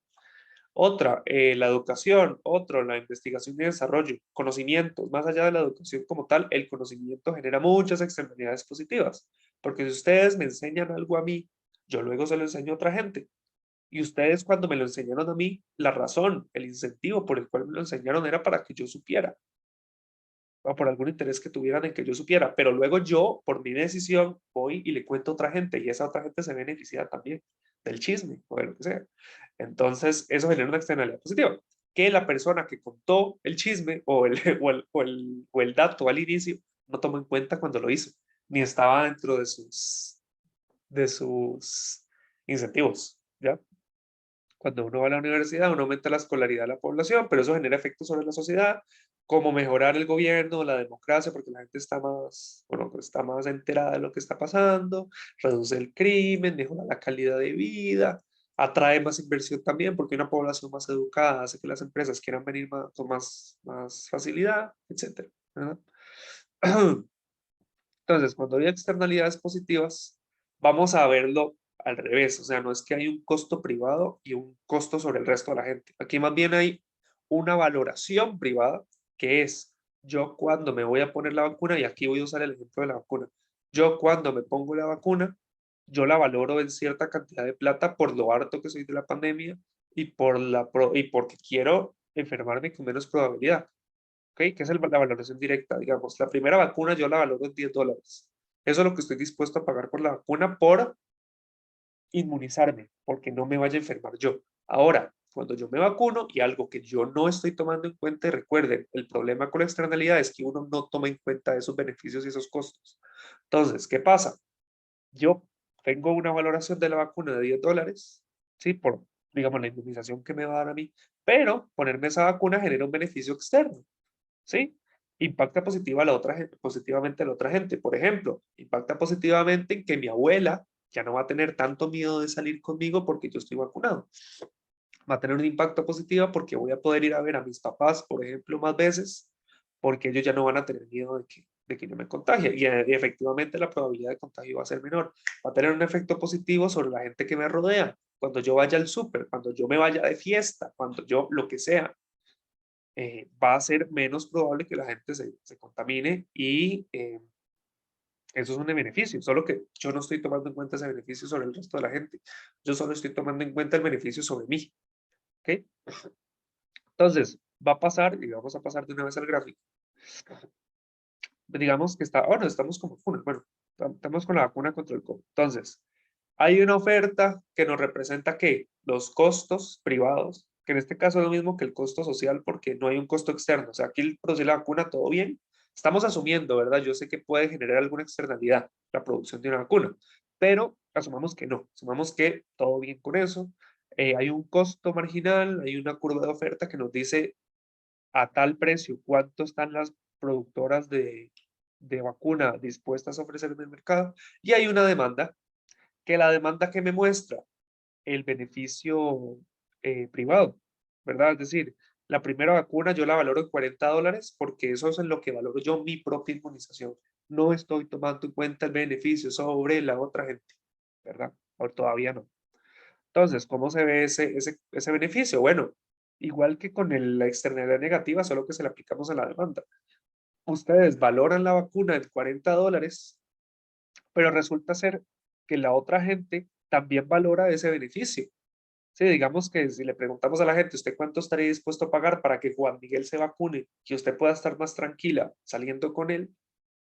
Otra, la educación. Otro, la investigación y desarrollo. Conocimientos. Más allá de la educación como tal, el conocimiento genera muchas externalidades positivas. Porque si ustedes me enseñan algo a mí, yo luego se lo enseño a otra gente. Y ustedes cuando me lo enseñaron a mí, la razón, el incentivo por el cual me lo enseñaron era para que yo supiera, o por algún interés que tuvieran en que yo supiera, pero luego yo, por mi decisión, voy y le cuento a otra gente y esa otra gente se beneficia también del chisme o de lo que sea. Entonces, eso genera una externalidad positiva, que la persona que contó el chisme o el, o el dato al inicio no tomó en cuenta cuando lo hizo, ni estaba dentro de sus incentivos, ¿ya? Cuando uno va a la universidad, uno aumenta la escolaridad de la población, pero eso genera efectos sobre la sociedad, como mejorar el gobierno, la democracia, porque la gente está más, bueno, pues está más enterada de lo que está pasando, reduce el crimen, mejora la calidad de vida, atrae más inversión también, porque una población más educada hace que las empresas quieran venir más, con más facilidad, etcétera, ¿verdad? Entonces, cuando hay externalidades positivas, vamos a verlo al revés. O sea, no es que hay un costo privado y un costo sobre el resto de la gente. Aquí más bien hay una valoración privada que es yo cuando me voy a poner la vacuna, y aquí voy a usar el ejemplo de la vacuna. Yo cuando me pongo la vacuna, yo la valoro en cierta cantidad de plata por lo harto que soy de la pandemia y, y porque quiero enfermarme con menos probabilidad. ¿Ok? Que es la valoración directa, digamos. La primera vacuna yo la valoro en $10. Eso es lo que estoy dispuesto a pagar por la vacuna por inmunizarme, porque no me vaya a enfermar yo. Ahora, cuando yo me vacuno y algo que yo no estoy tomando en cuenta, y recuerden, el problema con la externalidad es que uno no toma en cuenta esos beneficios y esos costos. Entonces, ¿qué pasa? Yo tengo una valoración de la vacuna de $10, ¿sí? Por, digamos, la inmunización que me va a dar a mí, pero ponerme esa vacuna genera un beneficio externo. ¿Sí? Impacta positiva a la otra gente, positivamente a la otra gente. Por ejemplo, impacta positivamente en que mi abuela ya no va a tener tanto miedo de salir conmigo porque yo estoy vacunado. Va a tener un impacto positivo porque voy a poder ir a ver a mis papás, por ejemplo, más veces, porque ellos ya no van a tener miedo de que yo me contagie. Y efectivamente la probabilidad de contagio va a ser menor. Va a tener un efecto positivo sobre la gente que me rodea. Cuando yo vaya al súper, cuando yo me vaya de fiesta, cuando yo lo que sea, va a ser menos probable que la gente se contamine y eso es un beneficio, solo que yo no estoy tomando en cuenta ese beneficio sobre el resto de la gente. Yo solo estoy tomando en cuenta el beneficio sobre mí. ¿Ok? Entonces, va a pasar, y vamos a pasar de una vez al gráfico. Digamos que está, bueno, estamos con vacuna, bueno, estamos con la vacuna contra el COVID. Entonces, hay una oferta que nos representa que los costos privados, que en este caso es lo mismo que el costo social porque no hay un costo externo, o sea, aquí el producir la vacuna, todo bien. Estamos asumiendo, ¿verdad? Yo sé que puede generar alguna externalidad la producción de una vacuna, pero asumamos que no, asumamos que todo bien con eso. Hay un costo marginal, hay una curva de oferta que nos dice a tal precio cuánto están las productoras de vacuna dispuestas a ofrecer en el mercado y hay una demanda, que la demanda que me muestra el beneficio privado, ¿verdad? Es decir, la primera vacuna yo la valoro en $40 porque eso es en lo que valoro yo mi propia inmunización. No estoy tomando en cuenta el beneficio sobre la otra gente, ¿verdad? O todavía no. Entonces, ¿cómo se ve ese beneficio? Bueno, igual que con la externalidad negativa, solo que se le aplicamos a la demanda. Ustedes valoran la vacuna en $40, pero resulta ser que la otra gente también valora ese beneficio. Sí, digamos que si le preguntamos a la gente, ¿usted cuánto estaría dispuesto a pagar para que Juan Miguel se vacune, que usted pueda estar más tranquila saliendo con él?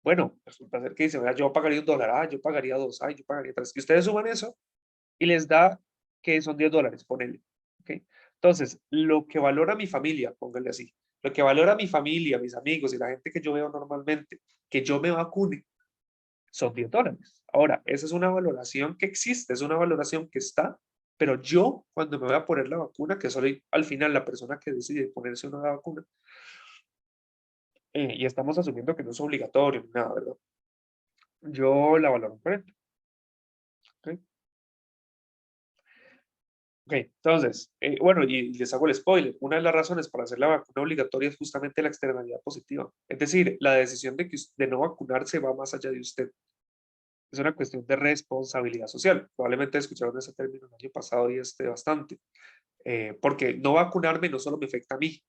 Bueno, resulta ser que dice, "Vea, yo pagaría $1, yo pagaría 2, yo pagaría 3". Y ustedes suman eso y les da que son $10, ponele. ¿Ok? Entonces, lo que valora mi familia, póngale así, lo que valora mi familia, mis amigos y la gente que yo veo normalmente, que yo me vacune, son $10. Ahora, esa es una valoración que existe, es una valoración que está, pero yo cuando me voy a poner la vacuna, que soy al final la persona que decide ponerse una vacuna, y estamos asumiendo que no es obligatorio ni nada, ¿verdad? Yo la valoro en 40. ¿Ok? Ok, entonces, bueno, y les hago el spoiler. Una de las razones para hacer la vacuna obligatoria es justamente la externalidad positiva. Es decir, la decisión de no vacunarse va más allá de usted. Es una cuestión de responsabilidad social. Probablemente escucharon ese término el año pasado y bastante. Porque no vacunarme no solo me afecta a mí,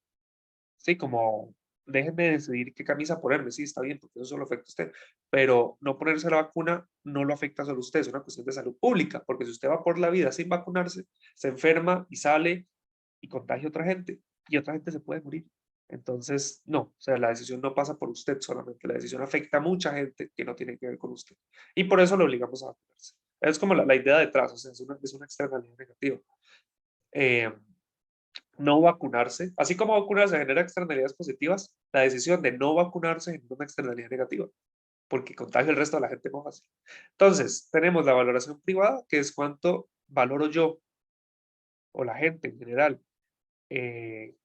sí, como déjenme decidir qué camisa ponerme, sí, está bien, porque eso solo afecta a usted, pero no ponerse la vacuna no lo afecta solo a usted, es una cuestión de salud pública, porque si usted va por la vida sin vacunarse, se enferma y sale y contagia a otra gente, y otra gente se puede morir. Entonces, no, o sea, la decisión no pasa por usted solamente, la decisión afecta a mucha gente que no tiene que ver con usted. Y por eso lo obligamos a vacunarse. Es como la idea detrás, o sea, es una externalidad negativa. Eh, no vacunarse, así como vacunarse genera externalidades positivas, la decisión de no vacunarse genera una externalidad negativa, porque contagia el resto de la gente más fácil. Entonces, tenemos la valoración privada, que es cuánto valoro yo o la gente en general eh,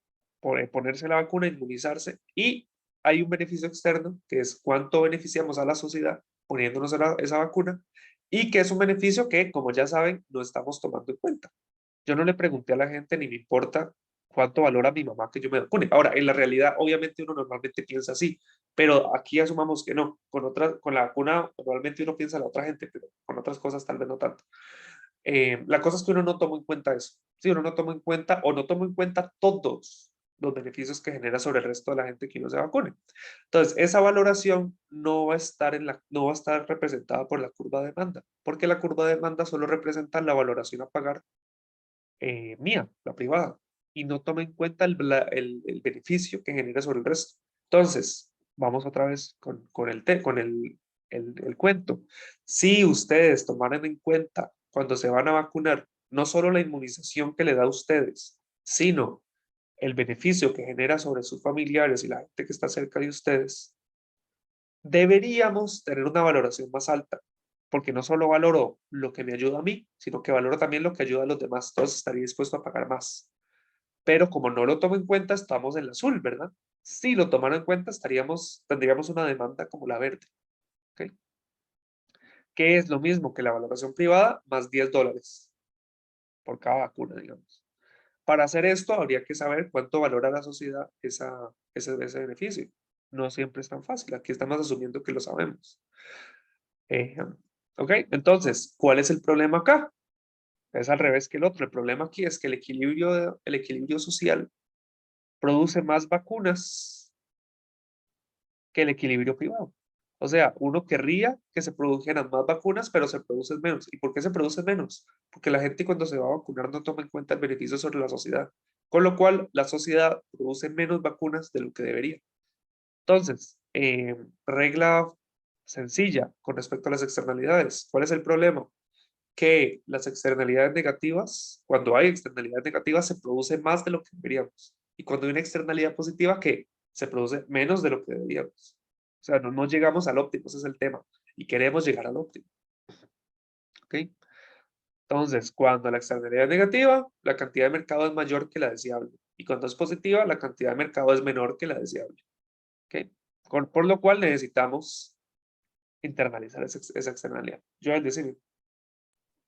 por ponerse la vacuna, inmunizarse, y hay un beneficio externo, que es cuánto beneficiamos a la sociedad poniéndonos esa vacuna, y que es un beneficio que, como ya saben, no estamos tomando en cuenta. Yo no le pregunté a la gente ni me importa cuánto valora mi mamá que yo me vacune. Ahora, en la realidad, obviamente uno normalmente piensa así, pero aquí asumamos que no. Con la vacuna normalmente uno piensa en la otra gente, pero con otras cosas tal vez no tanto. La cosa es que uno no toma en cuenta eso. Sí, uno no toma en cuenta o no toma en cuenta todos los beneficios que genera sobre el resto de la gente que uno se vacune. Entonces, esa valoración no va a estar no va a estar representada por la curva de demanda, porque la curva de demanda solo representa la valoración a pagar mía, la privada, y no toma en cuenta el beneficio que genera sobre el resto. Entonces, vamos otra vez con el cuento. Si ustedes tomaran en cuenta cuando se van a vacunar, no solo la inmunización que le da a ustedes, sino el beneficio que genera sobre sus familiares y la gente que está cerca de ustedes, deberíamos tener una valoración más alta, porque no solo valoro lo que me ayuda a mí, sino que valoro también lo que ayuda a los demás. Entonces estaría dispuesto a pagar más. Pero como no lo tomo en cuenta, estamos en el azul, ¿verdad? Si lo tomaran en cuenta, tendríamos una demanda como la verde, ¿ok? Que es lo mismo que la valoración privada más $10 por cada vacuna, digamos. Para hacer esto, habría que saber cuánto valora la sociedad ese beneficio. No siempre es tan fácil. Aquí estamos asumiendo que lo sabemos. Eh, ¿Ok? Entonces, ¿cuál es el problema acá? Es al revés que el otro. El problema aquí es que el equilibrio social produce más vacunas que el equilibrio privado. O sea, uno querría que se produjeran más vacunas, pero se producen menos. ¿Y por qué se producen menos? Porque la gente cuando se va a vacunar no toma en cuenta el beneficio sobre la sociedad. Con lo cual, la sociedad produce menos vacunas de lo que debería. Entonces, regla sencilla con respecto a las externalidades. ¿Cuál es el problema? Que las externalidades negativas, cuando hay externalidades negativas, se produce más de lo que deberíamos. Y cuando hay una externalidad positiva, que se produce menos de lo que deberíamos. O sea, no llegamos al óptimo, ese es el tema. Y queremos llegar al óptimo. ¿Ok? Entonces, cuando la externalidad es negativa, la cantidad de mercado es mayor que la deseable. Y cuando es positiva, la cantidad de mercado es menor que la deseable. ¿Ok? Por lo cual necesitamos internalizar esa externalidad. Yo es decir,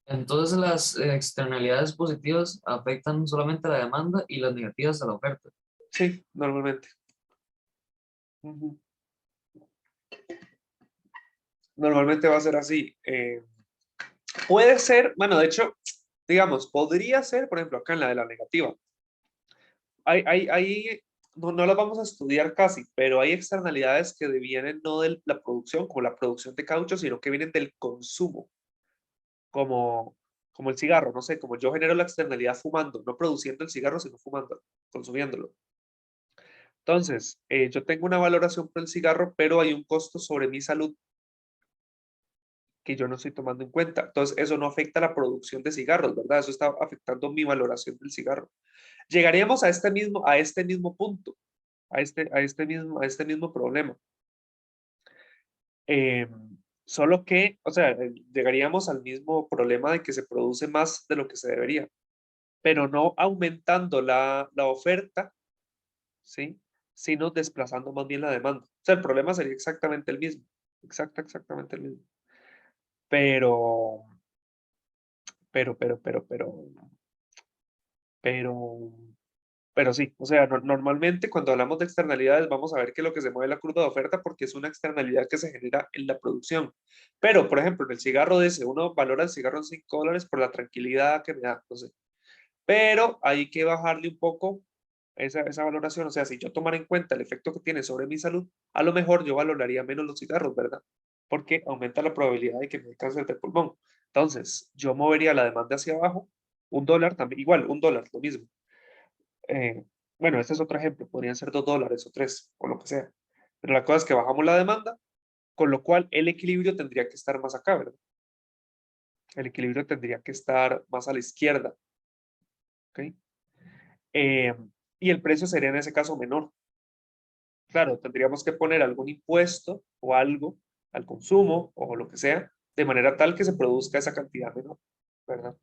Entonces las externalidades positivas afectan solamente a la demanda y las negativas a la oferta. sí, normalmente. Ujú. Normalmente va a ser así. Puede ser, bueno, de hecho, digamos, podría ser, por ejemplo, acá en la de la negativa. No las vamos a estudiar casi, pero hay externalidades que vienen no de la producción, como la producción de caucho, sino que vienen del consumo, como, como el cigarro, no sé, como yo genero la externalidad fumando, no produciendo el cigarro, sino fumando, consumiéndolo. Entonces, yo tengo una valoración por el cigarro, pero hay un costo sobre mi salud que yo no estoy tomando en cuenta. Entonces, eso no afecta la producción de cigarros, ¿verdad? Eso está afectando mi valoración del cigarro. Llegaríamos a este mismo punto, a este mismo problema. Eh, Solo que, o sea, llegaríamos al mismo problema de que se produce más de lo que se debería, pero no aumentando la oferta, ¿sí? Sino desplazando más bien la demanda. O sea, el problema sería exactamente el mismo, exactamente el mismo. Pero, pero, pero, pero, pero, pero, pero sí, o sea, normalmente cuando hablamos de externalidades vamos a ver que lo que se mueve es la curva de oferta porque es una externalidad que se genera en la producción. Pero, por ejemplo, en el cigarro dice, uno valora el cigarro en $5 por la tranquilidad que me da, no sé. Pero hay que bajarle un poco esa valoración. O sea, si yo tomara en cuenta el efecto que tiene sobre mi salud, a lo mejor yo valoraría menos los cigarros, ¿verdad? Porque aumenta la probabilidad de que me dé cáncer de pulmón. Entonces, yo movería la demanda hacia abajo, $1 también, igual, $1, lo mismo. Bueno, este es otro ejemplo, podrían ser $2 o 3, o lo que sea. Pero la cosa es que bajamos la demanda, con lo cual el equilibrio tendría que estar más acá, ¿verdad? El equilibrio tendría que estar más a la izquierda, ¿ok? Eh, y el precio sería en ese caso menor. Claro, tendríamos que poner algún impuesto o algo al consumo o lo que sea, de manera tal que se produzca esa cantidad menor, ¿verdad?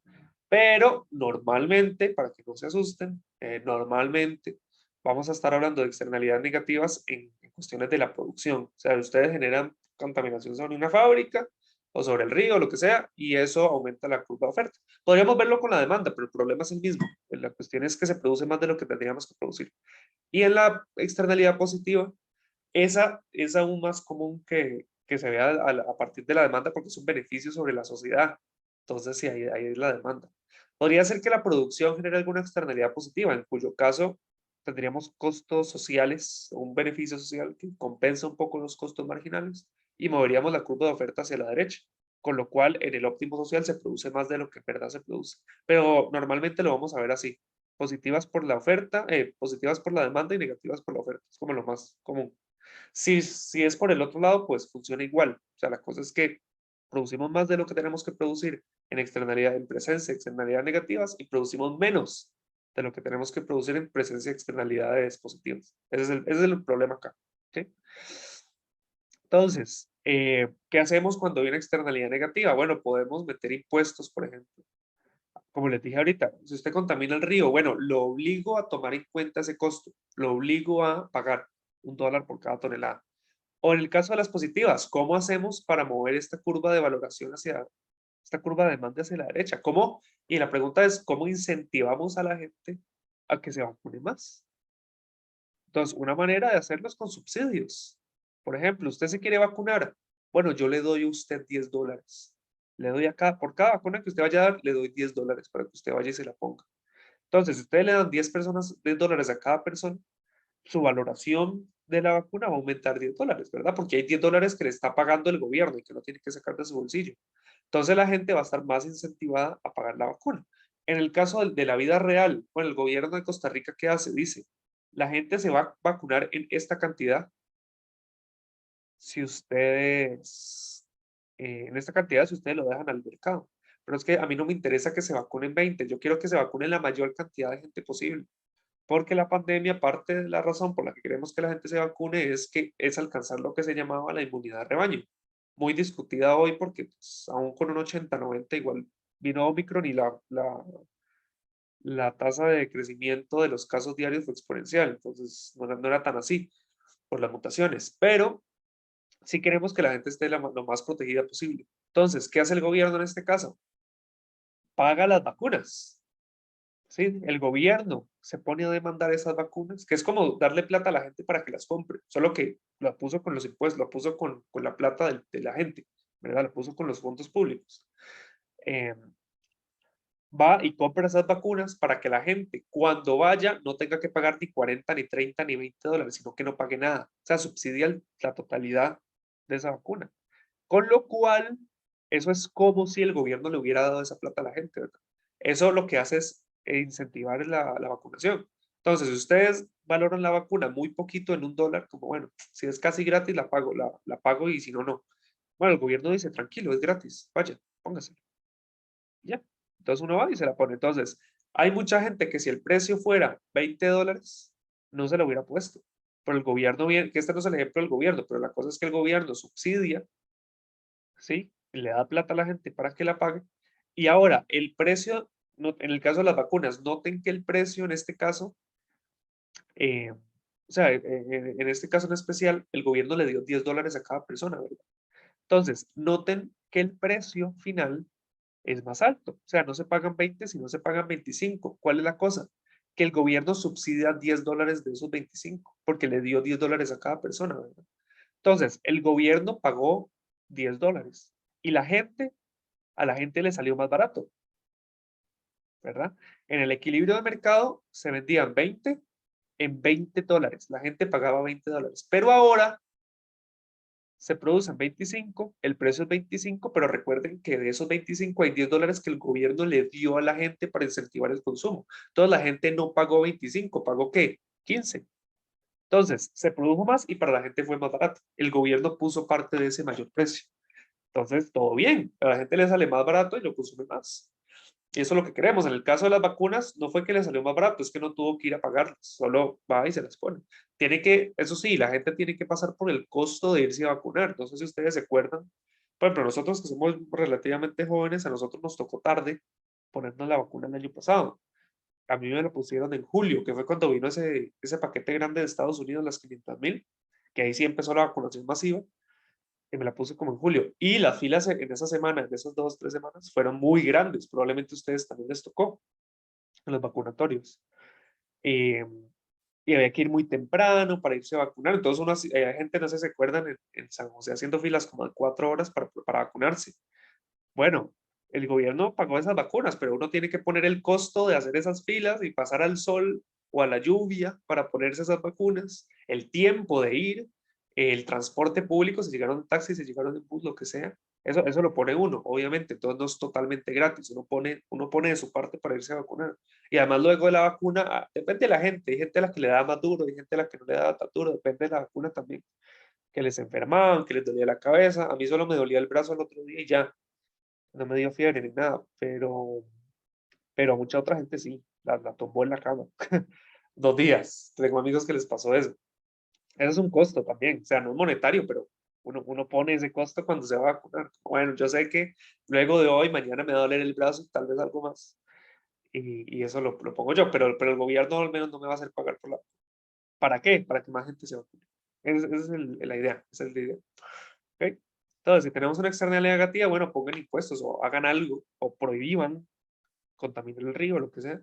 Pero normalmente, para que no se asusten, normalmente vamos a estar hablando de externalidades negativas en cuestiones de la producción. O sea, ustedes generan contaminación sobre una fábrica o sobre el río, lo que sea, y eso aumenta la curva de oferta. Podríamos verlo con la demanda, pero el problema es el mismo. La cuestión es que se produce más de lo que tendríamos que producir. Y en la externalidad positiva, esa es aún más común que se vea a partir de la demanda porque es un beneficio sobre la sociedad. Entonces, sí, ahí es la demanda. Podría ser que la producción genere alguna externalidad positiva, en cuyo caso tendríamos costos sociales, un beneficio social que compensa un poco los costos marginales y moveríamos la curva de oferta hacia la derecha, con lo cual en el óptimo social se produce más de lo que en verdad se produce. Pero normalmente lo vamos a ver así, positivas por la oferta, positivas por la demanda y negativas por la oferta, es como lo más común. Si es por el otro lado, pues funciona igual. O sea, la cosa es que producimos más de lo que tenemos que producir en externalidad, en presencia, externalidades negativas y producimos menos de lo que tenemos que producir en presencia, externalidades positivas. Ese es el problema acá. ¿Ok? Entonces, ¿qué hacemos cuando hay una externalidad negativa? Bueno, podemos meter impuestos, por ejemplo. Como les dije ahorita, si usted contamina el río, bueno, lo obligo a tomar en cuenta ese costo, lo obligo a pagar $1 por cada tonelada. O en el caso de las positivas, ¿cómo hacemos para mover esta curva de valoración hacia, esta curva de demanda hacia la derecha? ¿Cómo? Y la pregunta es, ¿cómo incentivamos a la gente a que se vacune más? Entonces, una manera de hacerlo es con subsidios. Por ejemplo, usted se quiere vacunar. Bueno, yo le doy a usted $10. Le doy por cada vacuna que usted vaya a dar, le doy $10 para que usted vaya y se la ponga. Entonces, si ustedes le dan 10 personas, $10 a cada persona, su valoración de la vacuna va a aumentar $10, ¿verdad? Porque hay $10 que le está pagando el gobierno y que no tiene que sacar de su bolsillo. Entonces la gente va a estar más incentivada a pagar la vacuna. En el caso de la vida real, bueno, el gobierno de Costa Rica, ¿qué hace? Dice, la gente se va a vacunar en esta cantidad si ustedes, en esta cantidad si ustedes lo dejan al mercado. Pero es que a mí no me interesa que se vacunen 20, yo quiero que se vacunen la mayor cantidad de gente posible. Porque la pandemia, parte de la razón por la que queremos que la gente se vacune es que es alcanzar lo que se llamaba la inmunidad de rebaño. Muy discutida hoy porque pues, aún con un 80-90 igual vino Omicron y la tasa de crecimiento de los casos diarios fue exponencial. Entonces no era tan así por las mutaciones. Pero sí queremos que la gente esté lo más protegida posible. Entonces, ¿qué hace el gobierno en este caso? Paga las vacunas. Sí, el gobierno se pone a demandar esas vacunas, que es como darle plata a la gente para que las compre, solo que lo puso con los impuestos, lo puso con la plata de la gente, ¿verdad? Lo puso con los fondos públicos. Eh, Va y compra esas vacunas para que la gente cuando vaya no tenga que pagar ni 40, ni 30, ni $20, sino que no pague nada. O sea, subsidia la totalidad de esa vacuna. Con lo cual, eso es como si el gobierno le hubiera dado esa plata a la gente, ¿verdad? Eso lo que hace es incentivar la vacunación. Entonces, si ustedes valoran la vacuna muy poquito en $1, como bueno, si es casi gratis, la pago y si no, no. Bueno, el gobierno dice, tranquilo, es gratis, vaya, póngase. Ya. Entonces uno va y se la pone. Entonces, hay mucha gente que si el precio fuera $20, no se lo hubiera puesto. Pero el gobierno, bien, que este no es el ejemplo del gobierno, pero la cosa es que el gobierno subsidia, ¿sí? Le da plata a la gente para que la pague. Y ahora, el precio, en el caso de las vacunas, noten que el precio en este caso, o sea, en este caso en especial, el gobierno le dio $10 a cada persona, ¿verdad? Entonces, noten que el precio final es más alto. O sea, no se pagan 20, sino se pagan 25. ¿Cuál es la cosa? Que el gobierno subsidia $10 de esos 25, porque le dio $10 a cada persona, ¿verdad? Entonces, el gobierno pagó $10 y a la gente le salió más barato, ¿verdad? En el equilibrio de mercado se vendían 20 en $20. La gente pagaba $20. Pero ahora se producen 25, el precio es 25, pero recuerden que de esos 25 hay $10 que el gobierno le dio a la gente para incentivar el consumo. Entonces la gente no pagó 25, ¿pagó qué? 15. Entonces se produjo más y para la gente fue más barato. El gobierno puso parte de ese mayor precio. Entonces todo bien, a la gente le sale más barato y lo consume más. Y eso es lo que queremos. En el caso de las vacunas, no fue que le salió más barato, es que no tuvo que ir a pagarlas, solo va y se las pone. Tiene que, eso sí, la gente tiene que pasar por el costo de irse a vacunar. No sé si ustedes se acuerdan. Por ejemplo, nosotros que somos relativamente jóvenes, a nosotros nos tocó tarde ponernos la vacuna el año pasado. A mí me la pusieron en julio, que fue cuando vino ese paquete grande de Estados Unidos, las 500,000, que ahí sí empezó la vacunación masiva que me la puse como en julio. Y las filas en esa semana, en esas 2 o 3 semanas, fueron muy grandes. Probablemente a ustedes también les tocó en los vacunatorios. Eh, y había que ir muy temprano para irse a vacunar. Entonces, hay gente, no sé si se acuerdan, en San José haciendo filas como de 4 horas para vacunarse. Bueno, el gobierno pagó esas vacunas, pero uno tiene que poner el costo de hacer esas filas y pasar al sol o a la lluvia para ponerse esas vacunas, el tiempo de ir, el transporte público, si llegaron en taxi, si llegaron en bus, lo que sea. Eso lo pone uno, obviamente, entonces no es totalmente gratis, uno pone de su parte para irse a vacunar. Y además luego de la vacuna, depende de la gente, hay gente a la que le da más duro, hay gente a la que no le da tan duro, depende de la vacuna también, que les enfermaban, que les dolía la cabeza, a mí solo me dolía el brazo el otro día y ya, no me dio fiebre ni nada, pero a mucha otra gente sí, la tumbó en la cama. 2 días, tengo amigos que les pasó eso. Eso es un costo también, o sea, no es monetario, pero uno pone ese costo cuando se va a vacunar. Bueno, yo sé que luego de hoy, mañana me va a doler el brazo, tal vez algo más, y eso lo pongo yo, pero el gobierno al menos no me va a hacer pagar por la. ¿Para qué? Para que más gente se vacune. Esa es la idea, esa es la idea. ¿Ok? Entonces, si tenemos una externalidad negativa, bueno, pongan impuestos o hagan algo, o prohíban contaminar el río, lo que sea,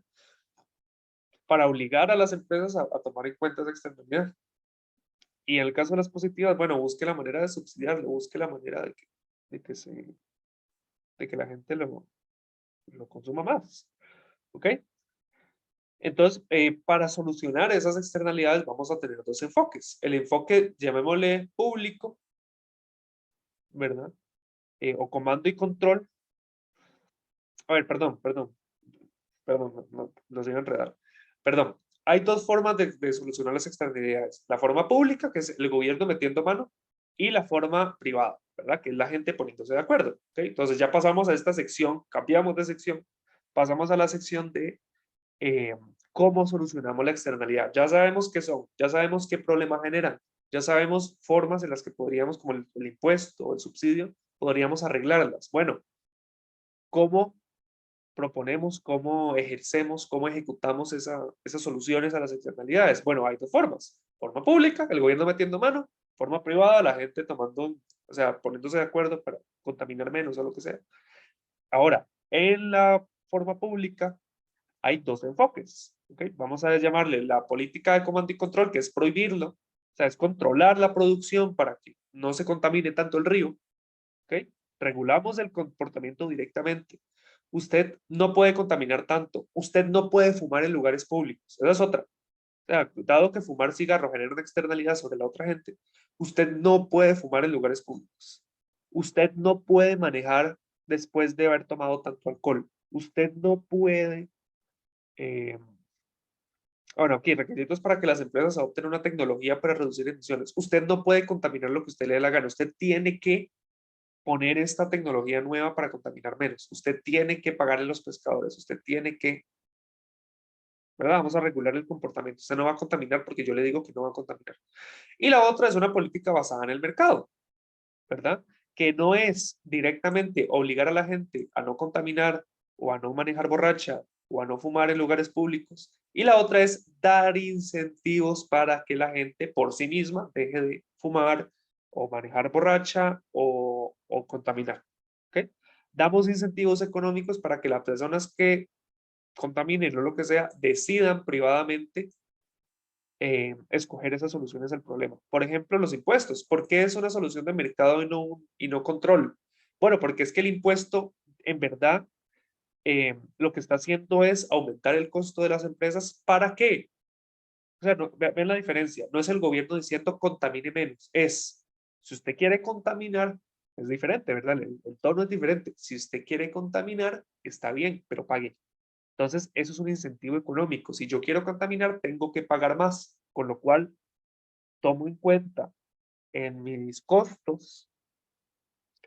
para obligar a las empresas a tomar en cuenta esa externalidad. Y en el caso de las positivas, bueno, busque la manera de subsidiarlo, busque la manera de que, de que la gente lo consuma más. ¿Ok? Entonces, para solucionar esas externalidades vamos a tener 2 enfoques. El enfoque, llamémosle público, ¿verdad? O comando y control. A ver, perdón, no, los iba a enredar. Perdón, hay 2 formas de solucionar las externalidades. La forma pública, que es el gobierno metiendo mano, y la forma privada, ¿verdad? Que es la gente poniéndose de acuerdo. ¿Ok? Entonces ya pasamos a esta sección, cambiamos de sección, pasamos a la sección de eh, cómo solucionamos la externalidad. Ya sabemos qué son, ya sabemos qué problemas generan, ya sabemos formas en las que podríamos, como el impuesto o el subsidio, podríamos arreglarlas. Bueno, ¿cómo proponemos, cómo ejercemos, cómo ejecutamos esas soluciones a las externalidades? Bueno, hay 2 formas. Forma pública, el gobierno metiendo mano, forma privada, la gente tomando, o sea, poniéndose de acuerdo para contaminar menos o lo que sea. Ahora, en la forma pública hay 2 enfoques. ¿Okay? Vamos a llamarle la política de comando y control, que es prohibirlo, o sea, es controlar la producción para que no se contamine tanto el río. ¿Ok? Regulamos el comportamiento directamente. Usted no puede contaminar tanto. Usted no puede fumar en lugares públicos. Esa es otra. O sea, dado que fumar cigarro genera una externalidad sobre la otra gente, usted no puede fumar en lugares públicos. Usted no puede manejar después de haber tomado tanto alcohol. Usted no puede. eh, bueno, aquí requisitos para que las empresas adopten una tecnología para reducir emisiones. Usted no puede contaminar lo que usted le dé la gana. Usted tiene que poner esta tecnología nueva para contaminar menos. Usted tiene que pagarle a los pescadores, usted tiene que, ¿verdad? Vamos a regular el comportamiento. Usted no va a contaminar porque yo le digo que no va a contaminar. Y la otra es una política basada en el mercado, ¿verdad? Que no es directamente obligar a la gente a no contaminar o a no manejar borracha o a no fumar en lugares públicos. Y la otra es dar incentivos para que la gente por sí misma deje de fumar o manejar borracha o contaminar. ¿Ok? damos incentivos económicos para que las personas que contaminen o lo que sea, decidan privadamente escoger esas soluciones al problema. Por ejemplo, los impuestos. ¿Por qué es una solución de mercado y no control? Bueno, porque es que el impuesto, en verdad, lo que está haciendo es aumentar el costo de las empresas. ¿Para qué? O sea, ven la diferencia. No es el gobierno diciendo contamine menos. Es, si usted quiere contaminar, es diferente, ¿verdad? El tono es diferente. Si usted quiere contaminar, está bien, pero pague. Entonces, eso es un incentivo económico. Si yo quiero contaminar, tengo que pagar más, con lo cual tomo en cuenta en mis costos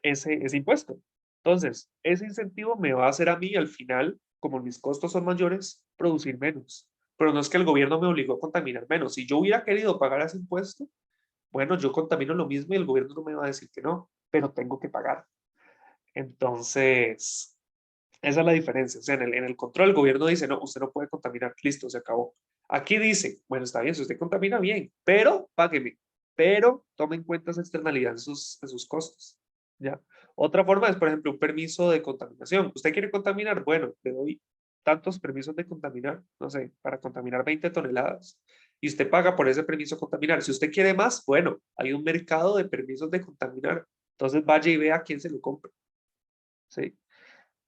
ese impuesto. Entonces, ese incentivo me va a hacer a mí al final, como mis costos son mayores, producir menos. Pero no es que el gobierno me obligó a contaminar menos. Si yo hubiera querido pagar ese impuesto, bueno, yo contamino lo mismo y el gobierno no me va a decir que no, pero tengo que pagar. Entonces, esa es la diferencia. O sea, en el control el gobierno dice, no, usted no puede contaminar, listo, se acabó. Aquí dice, bueno, está bien, si usted contamina bien, pero págueme, pero tome en cuenta esa externalidad en sus costos. ¿Ya? Otra forma es, por ejemplo, un permiso de contaminación. ¿Usted quiere contaminar? Bueno, le doy tantos permisos de contaminar, no sé, para contaminar 20 toneladas. Y usted paga por ese permiso de contaminar. Si usted quiere más, bueno, hay un mercado de permisos de contaminar. Entonces vaya y vea a quién se lo compra. ¿Sí?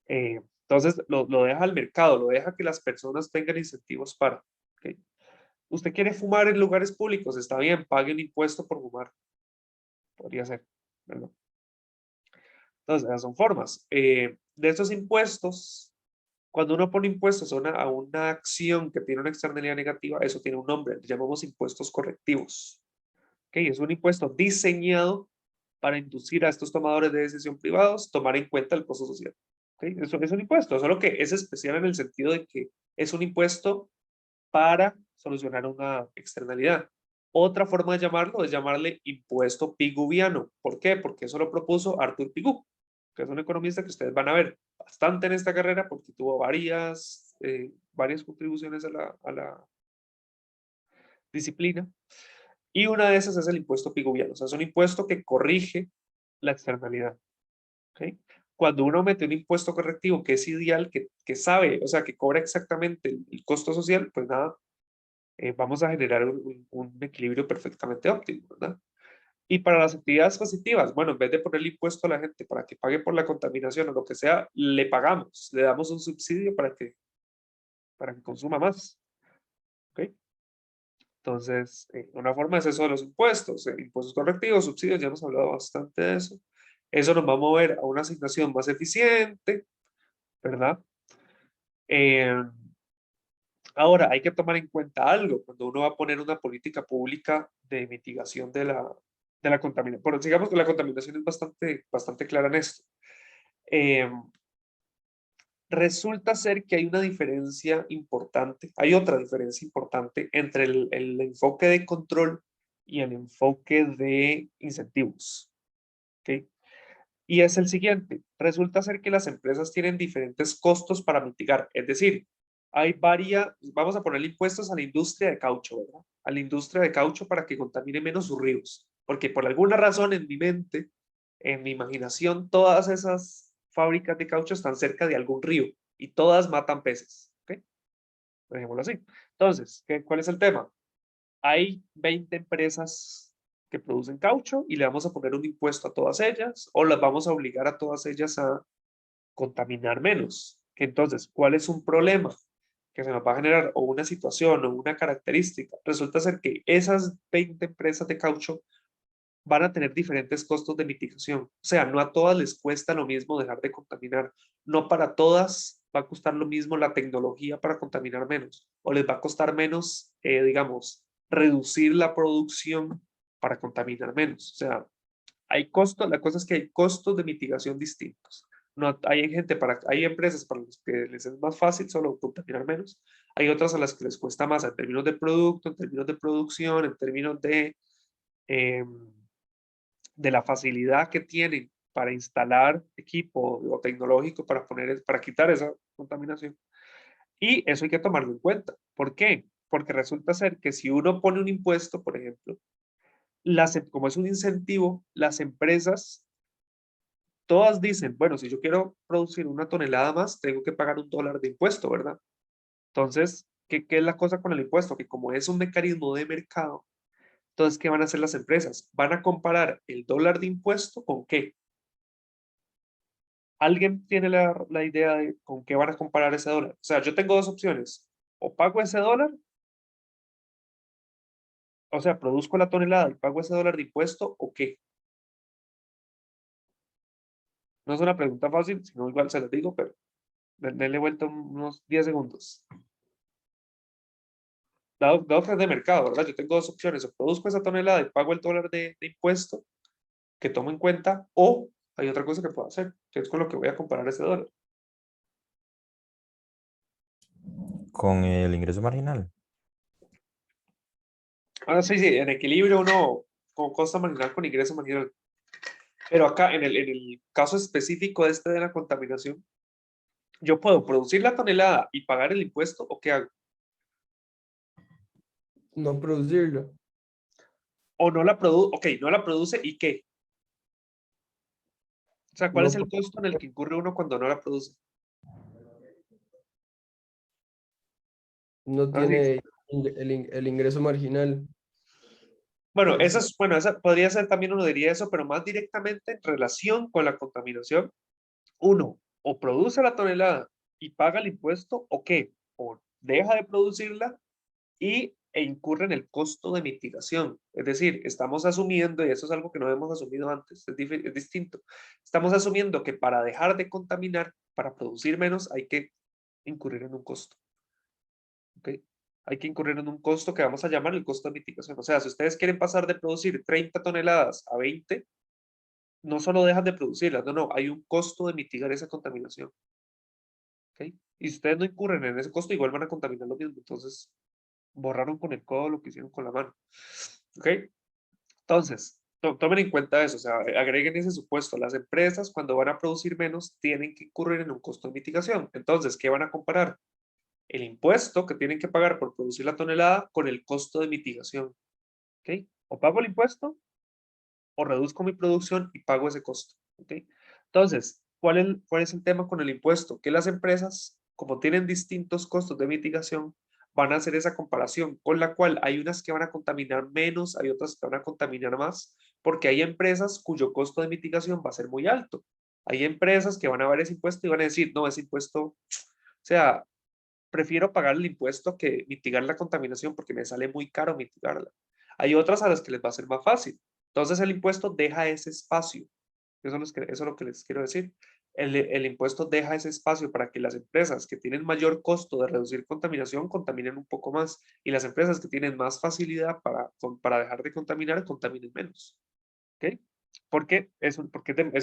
Entonces lo deja al mercado, lo deja que las personas tengan incentivos para. ¿Ok? ¿Usted quiere fumar en lugares públicos? Está bien, pague un impuesto por fumar. Podría ser, ¿verdad? Entonces, esas son formas. De estos impuestos, cuando uno pone impuestos a una acción que tiene una externalidad negativa, eso tiene un nombre, le llamamos impuestos correctivos. ¿Ok? Es un impuesto diseñado para inducir a estos tomadores de decisión privados tomar en cuenta el costo social. ¿Ok? Eso es un impuesto, solo que es especial en el sentido de que es un impuesto para solucionar una externalidad. Otra forma de llamarlo es llamarle impuesto piguviano. ¿Por qué? Porque eso lo propuso Arthur Pigou, que es un economista que ustedes van a ver bastante en esta carrera porque tuvo varias contribuciones a la disciplina. Y una de esas es el impuesto piguviano. O sea, es un impuesto que corrige la externalidad. ¿Ok? Cuando uno mete un impuesto correctivo que es ideal, que sabe, o sea, que cobra exactamente el costo social, pues nada, vamos a generar un equilibrio perfectamente óptimo, ¿verdad? Y para las actividades positivas, bueno, en vez de ponerle impuesto a la gente para que pague por la contaminación o lo que sea, le pagamos, le damos un subsidio para que consuma más. ¿Ok? Entonces, una forma es eso de los impuestos, impuestos correctivos, subsidios, ya hemos hablado bastante de eso. Eso nos va a mover a una asignación más eficiente, ¿verdad? Eh, Ahora, hay que tomar en cuenta algo cuando uno va a poner una política pública de mitigación de la contaminación. Bueno, digamos que la contaminación es bastante clara en esto. Eh, Resulta ser que hay una diferencia importante, hay otra diferencia importante entre el enfoque de control y el enfoque de incentivos. ¿Ok? Y es el siguiente, resulta ser que las empresas tienen diferentes costos para mitigar, es decir, vamos a ponerle impuestos a la industria de caucho, ¿verdad? A la industria de caucho para que contamine menos sus ríos, porque por alguna razón en mi mente, en mi imaginación, todas esas fábricas de caucho están cerca de algún río y todas matan peces, ¿ok? Dejémoslo así. Entonces, ¿cuál es el tema? Hay 20 empresas que producen caucho y le vamos a poner un impuesto a todas ellas o las vamos a obligar a todas ellas a contaminar menos. Entonces, ¿cuál es un problema que se nos va a generar o una situación o una característica? Resulta ser que esas 20 empresas de caucho van a tener diferentes costos de mitigación. O sea, no a todas les cuesta lo mismo dejar de contaminar. No para todas va a costar lo mismo la tecnología para contaminar menos. O les va a costar menos, digamos, reducir la producción para contaminar menos. O sea, hay costos, la cosa es que hay costos de mitigación distintos. No, hay empresas para las que les es más fácil solo contaminar menos. Hay otras a las que les cuesta más en términos de producto, en términos de producción, en términos eh, de la facilidad que tienen para instalar equipo o tecnológico para quitar esa contaminación. Y eso hay que tomarlo en cuenta. ¿Por qué? Porque resulta ser que si uno pone un impuesto, por ejemplo, como es un incentivo, las empresas todas dicen, bueno, si yo quiero producir 1 tonelada más, tengo que pagar $1 de impuesto, ¿verdad? Entonces, ¿qué es la cosa con el impuesto? Que como es un mecanismo de mercado, entonces, ¿qué van a hacer las empresas? Van a comparar el dólar de impuesto con qué. ¿Alguien tiene la idea de con qué van a comparar ese dólar? O sea, yo tengo dos opciones. O pago ese dólar, o sea, produzco la tonelada y pago ese dólar de impuesto, ¿o qué? No es una pregunta fácil, sino igual se las digo, pero denle vuelta unos 10 segundos. Dado que es de mercado, ¿verdad? Yo tengo dos opciones, o produzco esa tonelada y pago el dólar de impuesto que tomo en cuenta, o hay otra cosa que puedo hacer, que es con lo que voy a comparar ese dólar. Con el ingreso marginal. Ahora sí, sí, en equilibrio uno con costa marginal con ingreso marginal. Pero acá, en el caso específico de la contaminación, yo puedo producir la tonelada y pagar el impuesto, ¿o qué hago? No producirlo. O no la produce, ok, no la produce y qué. O sea, ¿cuál No, es el costo en el que incurre uno cuando no la produce? no Así. tiene el ingreso marginal. Bueno, Es- esa podría ser también uno diría eso, pero más directamente en relación con la contaminación, uno o produce la tonelada y paga el impuesto, o qué, o deja de producirla e incurre en el costo de mitigación. Es decir, estamos asumiendo, y eso es algo que no hemos asumido antes, es distinto. Estamos asumiendo que para dejar de contaminar, para producir menos, hay que incurrir en un costo. ¿Ok? Hay que incurrir en un costo que vamos a llamar el costo de mitigación. O sea, si ustedes quieren pasar de producir 30 toneladas a 20, no solo dejan de producirlas, no, hay un costo de mitigar esa contaminación. ¿Ok? Y si ustedes no incurren en ese costo, igual van a contaminar lo mismo. Entonces, borraron con el codo lo que hicieron con la mano. ¿Ok? Entonces, tomen en cuenta eso, o sea, agreguen ese supuesto. Las empresas, cuando van a producir menos, tienen que incurrir en un costo de mitigación. Entonces, ¿qué van a comparar? El impuesto que tienen que pagar por producir la tonelada con el costo de mitigación. ¿Ok? O pago el impuesto o reduzco mi producción y pago ese costo. ¿Ok? Entonces, ¿cuál es el tema con el impuesto? Que las empresas, como tienen distintos costos de mitigación, van a hacer esa comparación, con la cual hay unas que van a contaminar menos, hay otras que van a contaminar más, porque hay empresas cuyo costo de mitigación va a ser muy alto. Hay empresas que van a ver ese impuesto y van a decir, no, ese impuesto, o sea, prefiero pagar el impuesto que mitigar la contaminación porque me sale muy caro mitigarla. Hay otras a las que les va a ser más fácil. Entonces el impuesto deja ese espacio. Eso es lo que les quiero decir. El impuesto deja ese espacio para que las empresas que tienen mayor costo de reducir contaminación contaminen un poco más y las empresas que tienen más facilidad para dejar de contaminar contaminen menos. ¿Ok? Porque es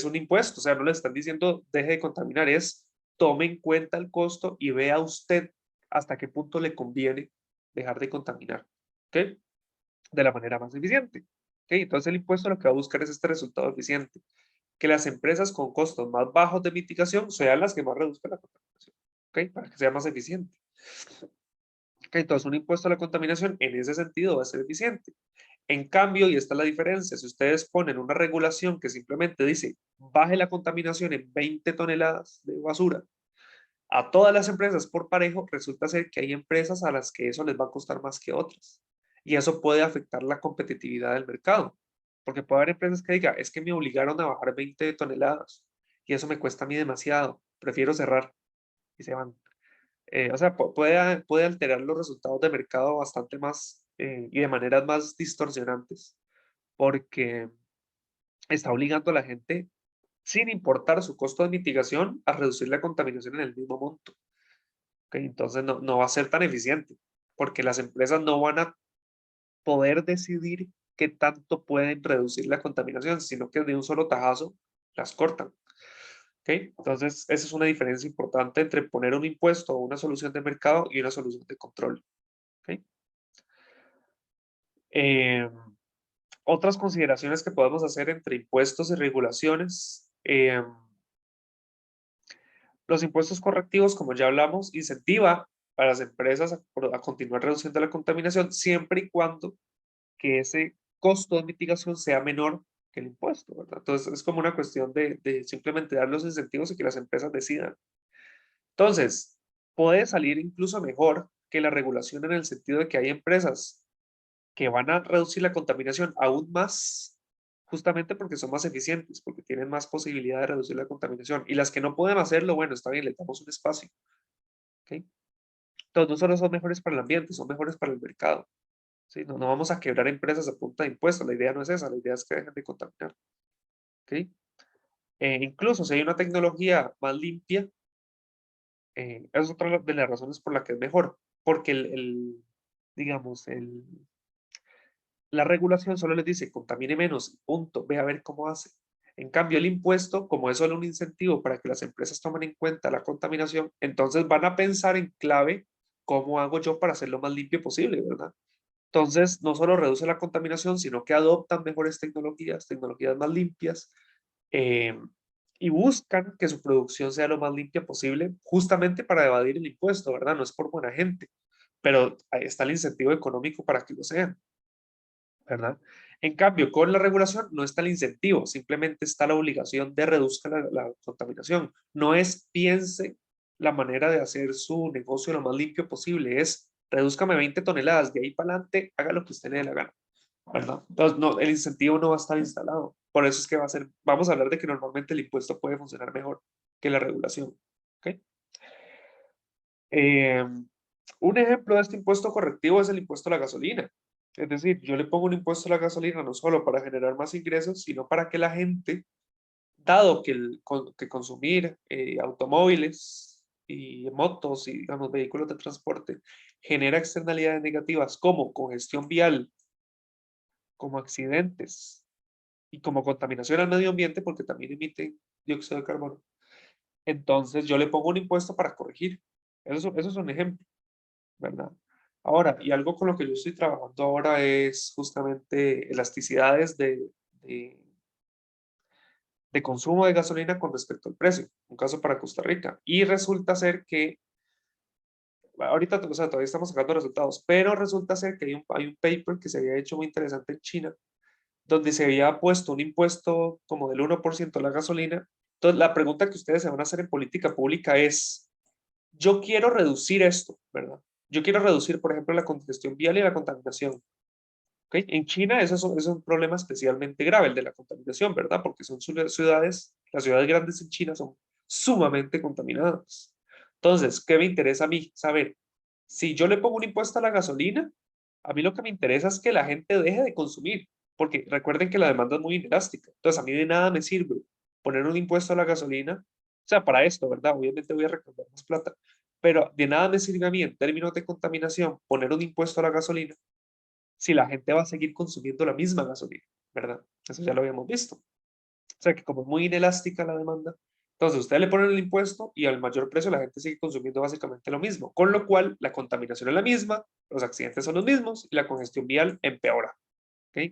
un impuesto, o sea, no le están diciendo deje de contaminar, es tome en cuenta el costo y vea usted hasta qué punto le conviene dejar de contaminar, ¿ok? De la manera más eficiente, ¿ok? Entonces el impuesto lo que va a buscar es este resultado eficiente, que las empresas con costos más bajos de mitigación sean las que más reduzcan la contaminación, ¿ok? Para que sea más eficiente. ¿Ok? Entonces un impuesto a la contaminación en ese sentido va a ser eficiente. En cambio, y esta es la diferencia, si ustedes ponen una regulación que simplemente dice baje la contaminación en 20 toneladas de basura a todas las empresas por parejo, resulta ser que hay empresas a las que eso les va a costar más que otras. Y eso puede afectar la competitividad del mercado. Porque puede haber empresas que digan, es que me obligaron a bajar 20 toneladas y eso me cuesta a mí demasiado, prefiero cerrar y se van. O sea, puede alterar los resultados de mercado bastante más y de maneras más distorsionantes porque está obligando a la gente, sin importar su costo de mitigación, a reducir la contaminación en el mismo monto. ¿Ok? Entonces no va a ser tan eficiente, porque las empresas no van a poder decidir qué tanto pueden reducir la contaminación, sino que de un solo tajazo las cortan. ¿Ok? Entonces, esa es una diferencia importante entre poner un impuesto o una solución de mercado y una solución de control. ¿Ok? Eh, Otras consideraciones que podemos hacer entre impuestos y regulaciones. Los impuestos correctivos, como ya hablamos, incentiva a las empresas a continuar reduciendo la contaminación siempre y cuando que ese costo de mitigación sea menor que el impuesto, ¿verdad? Entonces es como una cuestión de simplemente dar los incentivos y que las empresas decidan. Entonces, puede salir incluso mejor que la regulación en el sentido de que hay empresas que van a reducir la contaminación aún más, justamente porque son más eficientes, porque tienen más posibilidad de reducir la contaminación. Y las que no pueden hacerlo, bueno, está bien, le damos un espacio. ¿Ok? Entonces, no solo son mejores para el ambiente, son mejores para el mercado. ¿Sí? No, no vamos a quebrar empresas a punta de impuestos. La idea no es esa, la idea es que dejen de contaminar. ¿Ok? Incluso si hay una tecnología más limpia, es otra de las razones por la que es mejor, porque digamos, la regulación solo les dice contamine menos, punto, ve a ver cómo hace. En cambio, el impuesto, como es solo un incentivo para que las empresas tomen en cuenta la contaminación, entonces van a pensar en clave cómo hago yo para hacerlo más limpio posible, ¿verdad? Entonces, no solo reduce la contaminación, sino que adoptan mejores tecnologías, tecnologías más limpias, eh, y buscan que su producción sea lo más limpia posible, justamente para evadir el impuesto, ¿verdad? No es por buena gente, pero ahí está el incentivo económico para que lo sean, ¿verdad? En cambio, con la regulación no está el incentivo, simplemente está la obligación de reduzir la contaminación. No es piense la manera de hacer su negocio lo más limpio posible, es redúzcame 20 toneladas, de ahí para adelante, haga lo que usted le dé la gana, ¿verdad? Entonces, no, el incentivo no va a estar instalado. Por eso es que va a ser, vamos a hablar de que normalmente el impuesto puede funcionar mejor que la regulación. ¿Ok? Eh, un ejemplo de este impuesto correctivo es el impuesto a la gasolina. Es decir, yo le pongo un impuesto a la gasolina no solo para generar más ingresos, sino para que la gente, dado que, que consumir automóviles y motos y, digamos, vehículos de transporte genera externalidades negativas como congestión vial, como accidentes y como contaminación al medio ambiente, porque también emiten dióxido de carbono. Entonces yo le pongo un impuesto para corregir. Eso es un ejemplo, ¿verdad? Ahora, y algo con lo que yo estoy trabajando ahora es justamente elasticidades de consumo de gasolina con respecto al precio, un caso para Costa Rica. Y resulta ser que, ahorita, o sea, todavía estamos sacando resultados, pero resulta ser que hay un paper que se había hecho muy interesante en China, donde se había puesto un impuesto como del 1% a la gasolina. Entonces, la pregunta que ustedes se van a hacer en política pública es, yo quiero reducir esto, ¿verdad? Yo quiero reducir, por ejemplo, la congestión vial y la contaminación. ¿Ok? En China es un problema especialmente grave, el de la contaminación, ¿verdad? Porque son ciudades, las ciudades grandes en China son sumamente contaminadas. Entonces, ¿qué me interesa a mí? Saber, si yo le pongo un impuesto a la gasolina, a mí lo que me interesa es que la gente deje de consumir, porque recuerden que la demanda es muy inelástica. Entonces, a mí de nada me sirve poner un impuesto a la gasolina, o sea, para esto, ¿verdad? Obviamente voy a recaudar más plata, pero de nada me sirve a mí en términos de contaminación poner un impuesto a la gasolina si la gente va a seguir consumiendo la misma gasolina, ¿verdad? Eso ya lo habíamos visto. O sea que como es muy inelástica la demanda, entonces ustedes le ponen el impuesto y al mayor precio la gente sigue consumiendo básicamente lo mismo, con lo cual la contaminación es la misma, los accidentes son los mismos y la congestión vial empeora. ¿Ok?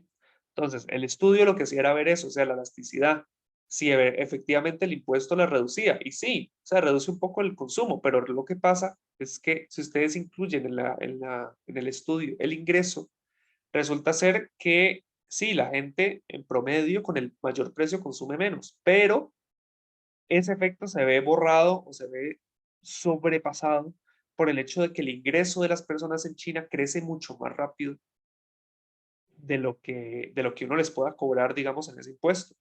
Entonces, el estudio lo que hacía era ver eso, o sea, la elasticidad, si efectivamente el impuesto la reducía. Y sí, o sea, reduce un poco el consumo, pero lo que pasa es que si ustedes incluyen en el estudio el ingreso, resulta ser que sí, la gente en promedio con el mayor precio consume menos, pero ese efecto se ve borrado o se ve sobrepasado por el hecho de que el ingreso de las personas en China crece mucho más rápido de lo que uno les pueda cobrar, digamos, en ese impuesto.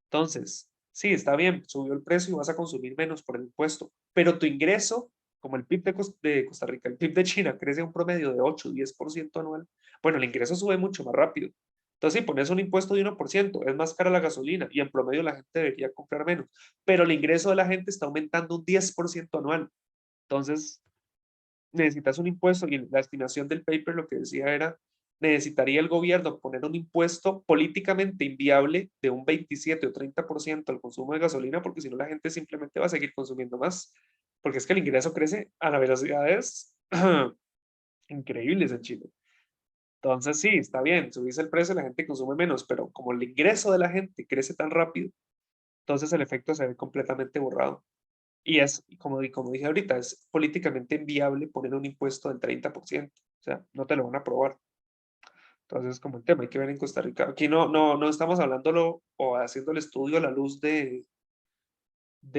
Entonces, sí, está bien, subió el precio y vas a consumir menos por el impuesto, pero tu ingreso, como el PIB de Costa Rica, el PIB de China crece a un promedio de 8-10% anual, bueno, el ingreso sube mucho más rápido. Entonces, si pones un impuesto de 1%, es más cara la gasolina y en promedio la gente debería comprar menos, pero el ingreso de la gente está aumentando un 10% anual. Entonces, necesitas un impuesto y la estimación del paper lo que decía era, necesitaría el gobierno poner un impuesto políticamente inviable de un 27 o 30% al consumo de gasolina, porque si no la gente simplemente va a seguir consumiendo más, porque es que el ingreso crece a las velocidades increíbles en Chile. Entonces sí, está bien, subís el precio, la gente consume menos, pero como el ingreso de la gente crece tan rápido, entonces el efecto se ve completamente borrado. Y es, como dije ahorita, es políticamente inviable poner un impuesto del 30%. O sea, no te lo van a aprobar. Entonces, como el tema, hay que ver en Costa Rica. Aquí no estamos hablándolo o haciendo el estudio a la luz de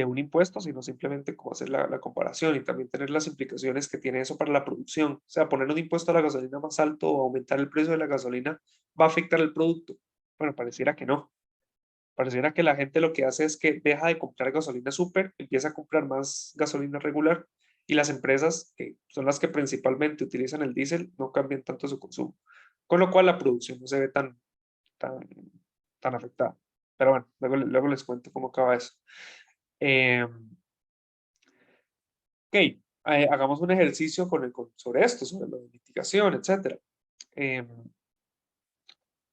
un impuesto, sino simplemente como hacer la comparación y también tener las implicaciones que tiene eso para la producción. O sea, poner un impuesto a la gasolina más alto o aumentar el precio de la gasolina va a afectar el producto. Bueno, pareciera que no. Pareciera que la gente lo que hace es que deja de comprar gasolina súper, empieza a comprar más gasolina regular y las empresas, que son las que principalmente utilizan el diésel, no cambian tanto su consumo. Con lo cual la producción no se ve tan, tan afectada. Pero bueno, luego les cuento cómo acaba eso. Eh, ok, hagamos un ejercicio sobre esto, sobre la mitigación, etc.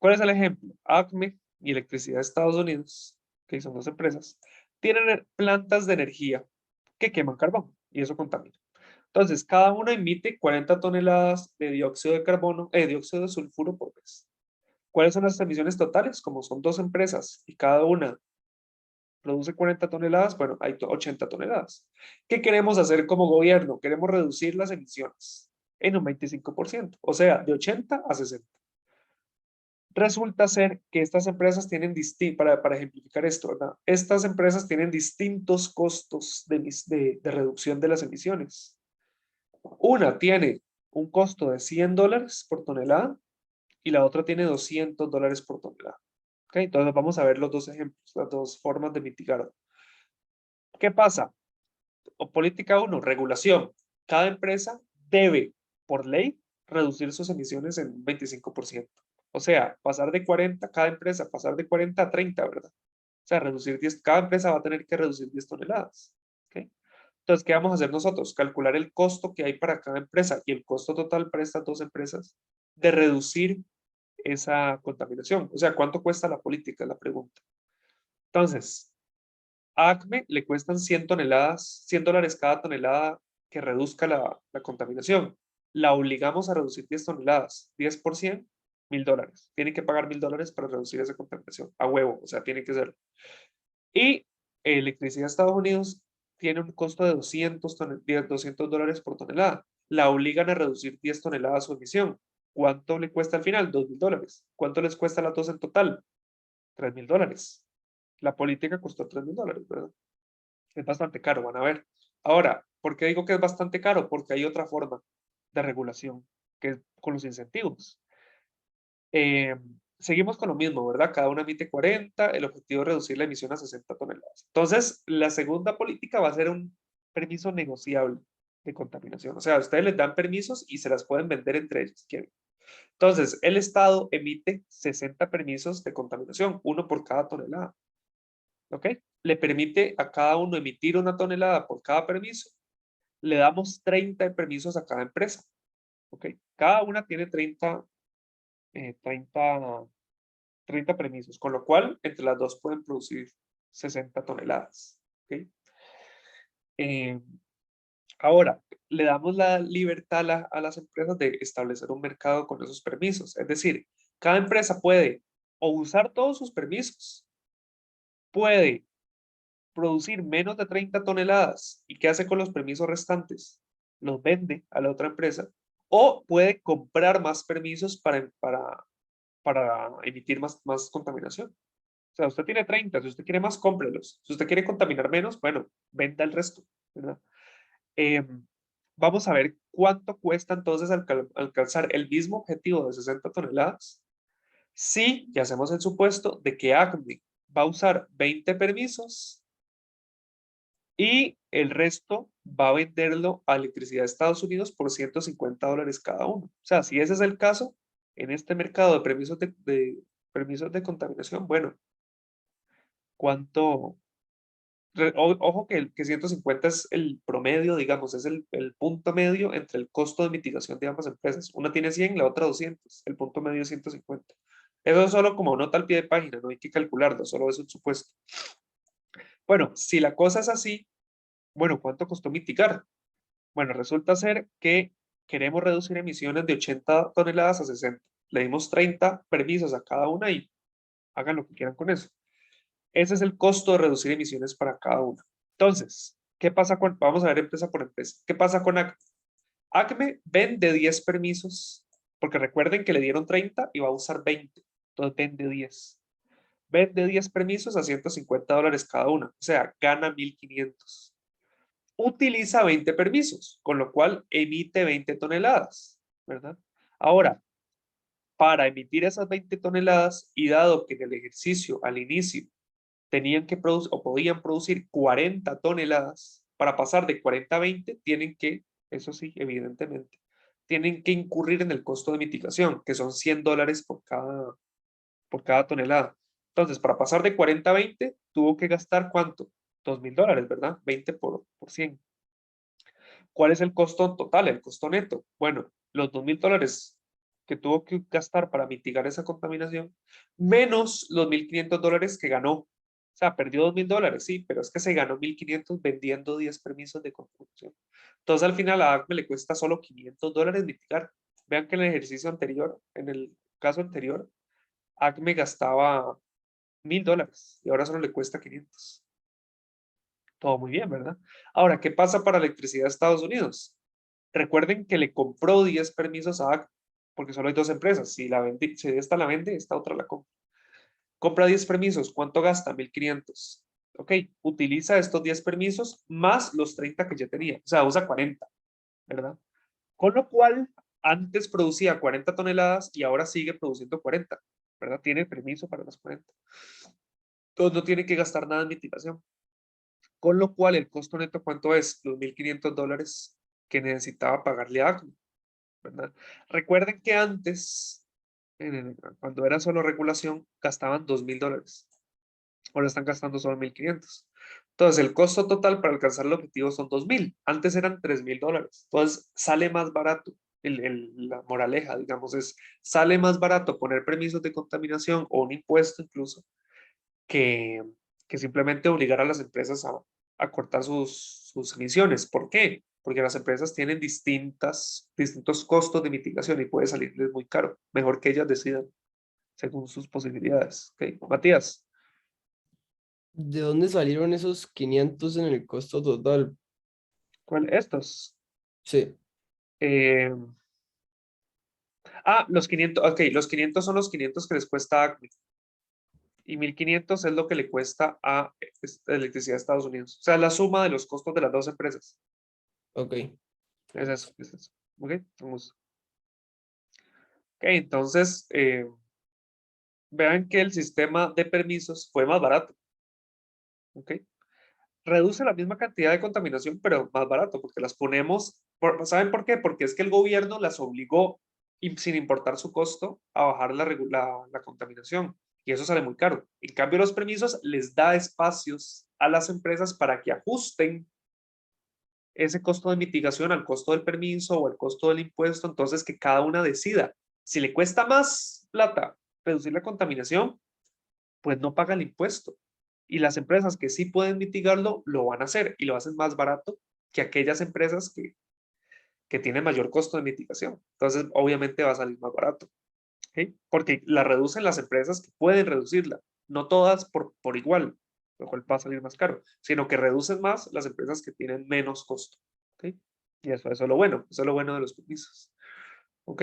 ¿Cuál es el ejemplo? ACME y Electricidad de Estados Unidos, que son dos empresas, tienen plantas de energía que queman carbón y eso contamina. Entonces, cada una emite 40 toneladas de dióxido de carbono, dióxido de sulfuro por mes. ¿Cuáles son las emisiones totales? Como son dos empresas y cada una produce 40 toneladas, bueno, hay 80 toneladas. ¿Qué queremos hacer como gobierno? Queremos reducir las emisiones en un 25%, o sea, de 80 a 60. Resulta ser que estas empresas tienen, para ejemplificar esto, ¿verdad? Estas empresas tienen distintos costos de reducción de las emisiones. Una tiene un costo de $100 por tonelada y la otra tiene $200 por tonelada. ¿Ok? Entonces vamos a ver los dos ejemplos, las dos formas de mitigar. ¿Qué pasa? Política 1, regulación. Cada empresa debe, por ley, reducir sus emisiones en un 25%. O sea, pasar de 40, cada empresa, pasar de 40 a 30, ¿verdad? O sea, reducir 10, cada empresa va a tener que reducir 10 toneladas. ¿Ok? Entonces, ¿qué vamos a hacer nosotros? Calcular el costo que hay para cada empresa y el costo total para estas dos empresas de reducir esa contaminación. O sea, ¿cuánto cuesta la política? Es la pregunta. Entonces, a ACME le cuestan 100 toneladas, $100 cada tonelada que reduzca la contaminación. La obligamos a reducir 10 toneladas, 10 por 100, $1,000. Tiene que pagar $1,000 para reducir esa contaminación, a huevo, o sea, tiene que ser. Y Electricidad de Estados Unidos tiene un costo de $200 por tonelada. La obligan a reducir 10 toneladas su emisión. ¿Cuánto le cuesta al final? $2,000. ¿Cuánto les cuesta a las dos en total? $3,000. La política costó $3,000, ¿verdad? Es bastante caro, van a ver. Ahora, ¿por qué digo que es bastante caro? Porque hay otra forma de regulación, que es con los incentivos. Seguimos con lo mismo, ¿verdad? Cada una emite 40, el objetivo es reducir la emisión a 60 toneladas. Entonces, la segunda política va a ser un permiso negociable de contaminación. O sea, ustedes les dan permisos y se las pueden vender entre ellos, si quieren. Entonces, el Estado emite 60 permisos de contaminación, uno por cada tonelada. ¿Ok? Le permite a cada uno emitir una tonelada por cada permiso. Le damos 30 permisos a cada empresa. ¿Ok? Cada una tiene 30 permisos, con lo cual entre las dos pueden producir 60 toneladas. ¿Ok? Ahora, le damos la libertad a las empresas de establecer un mercado con esos permisos. Es decir, cada empresa puede o usar todos sus permisos, puede producir menos de 30 toneladas. ¿Y qué hace con los permisos restantes? Los vende a la otra empresa o puede comprar más permisos para emitir más contaminación. O sea, usted tiene 30, si usted quiere más, cómprelos. Si usted quiere contaminar menos, bueno, venda el resto, ¿verdad? Vamos a ver cuánto cuesta entonces alcanzar el mismo objetivo de 60 toneladas. Si ya hacemos el supuesto de que ACME va a usar 20 permisos y el resto va a venderlo a Electricidad de Estados Unidos por $150 cada uno. O sea, si ese es el caso, en este mercado de permisos de contaminación, bueno, ¿cuánto? Ojo que 150 es el promedio, digamos, es el punto medio entre el costo de mitigación de ambas empresas. Una tiene 100, la otra 200. El punto medio es 150. Eso es solo como nota al pie de página, no hay que calcularlo, solo es un supuesto. Bueno, si la cosa es así, bueno, ¿cuánto costó mitigar? Bueno, resulta ser que queremos reducir emisiones de 80 toneladas a 60. Le dimos 30 permisos a cada una y hagan lo que quieran con eso. Ese es el costo de reducir emisiones para cada una. Entonces, ¿qué pasa vamos a ver empresa por empresa? ¿Qué pasa con ACME? ACME vende 10 permisos Porque recuerden que le dieron 30 y va a usar 20. Entonces vende 10. Vende 10 permisos a $150 cada uno. O sea, gana 1.500. Utiliza 20 permisos, con lo cual emite 20 toneladas, ¿verdad? Ahora, para emitir esas 20 toneladas y dado que en el ejercicio al inicio tenían que producir o podían producir 40 toneladas, para pasar de 40 a 20 tienen que, eso sí, evidentemente, tienen que incurrir en el costo de mitigación, que son $100 por cada tonelada. Entonces, para pasar de 40 a 20, tuvo que gastar ¿cuánto? $2.000, ¿verdad? 20 por 100. ¿Cuál es el costo total, el costo neto? Bueno, los $2.000 que tuvo que gastar para mitigar esa contaminación, menos los $1.500 que ganó. O sea, perdió $2.000, sí, pero es que se ganó 1.500 vendiendo 10 permisos de contribución. Entonces, al final a ACME le cuesta solo $500 mitigar. Vean que en el ejercicio anterior, en el caso anterior, ACME gastaba $1.000 y ahora solo le cuesta 500. Todo muy bien, ¿verdad? Ahora, ¿qué pasa para electricidad de Estados Unidos? Recuerden que le compró 10 permisos a ACME, porque solo hay dos empresas. Si esta la vende, esta otra la compra. Compra 10 permisos. ¿Cuánto gasta? 1.500. Ok, utiliza estos 10 permisos más los 30 que ya tenía. O sea, usa 40, ¿verdad? Con lo cual, antes producía 40 toneladas y ahora sigue produciendo 40, ¿verdad? Tiene permiso para las 40. Entonces no tiene que gastar nada en mitigación. Con lo cual, el costo neto, ¿cuánto es? Los $1.500 que necesitaba pagarle a ACME, ¿verdad? Recuerden que antes, cuando era solo regulación, gastaban $2.000. Ahora están gastando solo 1.500. Entonces, el costo total para alcanzar el objetivo son 2.000. Antes eran $3.000. Entonces, sale más barato. La moraleja, digamos, es, sale más barato poner permisos de contaminación o un impuesto incluso que, que simplemente obligar a las empresas a cortar sus emisiones. ¿Por qué? Porque las empresas tienen distintos costos de mitigación y puede salirles muy caro. Mejor que ellas decidan según sus posibilidades. ¿Okay? Matías. ¿De dónde salieron esos 500 en el costo total? ¿Cuál? Estos. Sí, Eh, los 500. Ok, los 500 son los 500 que les cuesta a ACME. Y 1.500 es lo que le cuesta a Electricidad de Estados Unidos. O sea, la suma de los costos de las dos empresas. ok. Es eso, es eso. Ok, vamos. Ok, entonces, vean que el sistema de permisos fue más barato. Ok. Reduce la misma cantidad de contaminación, pero más barato, porque las ponemos, ¿saben por qué? Porque es que el gobierno las obligó, sin importar su costo, a bajar la contaminación, y eso sale muy caro. En cambio, los permisos les da espacios a las empresas para que ajusten ese costo de mitigación al costo del permiso o al costo del impuesto, entonces que cada una decida. Si le cuesta más plata reducir la contaminación, pues no paga el impuesto. Y las empresas que sí pueden mitigarlo, lo van a hacer y lo hacen más barato que aquellas empresas que tienen mayor costo de mitigación. Entonces, obviamente va a salir más barato. ¿Ok? Porque la reducen las empresas que pueden reducirla, no todas por igual, lo cual va a salir más caro, sino que reducen más las empresas que tienen menos costo. ¿Ok? Y eso es lo bueno, eso es lo bueno de los permisos. ¿Ok?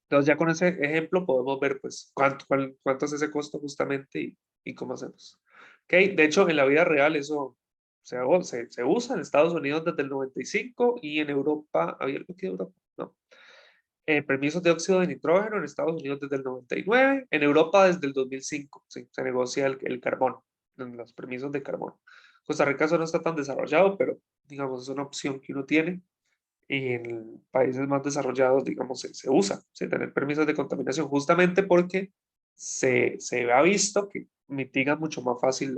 Entonces ya con ese ejemplo podemos ver pues cuánto es ese costo justamente y cómo hacemos. Ok, de hecho en la vida real eso se usa en Estados Unidos desde el 95 y en Europa, ¿había algo aquí de Europa? No. Permisos de óxido de nitrógeno en Estados Unidos desde el 99, en Europa desde el 2005, sí, se negocia el carbón, los permisos de carbón. Costa Rica eso no está tan desarrollado, pero digamos es una opción que uno tiene y en países más desarrollados, digamos, se usa, ¿sí? Tener permisos de contaminación, justamente porque se ha visto que mitiga mucho más fácil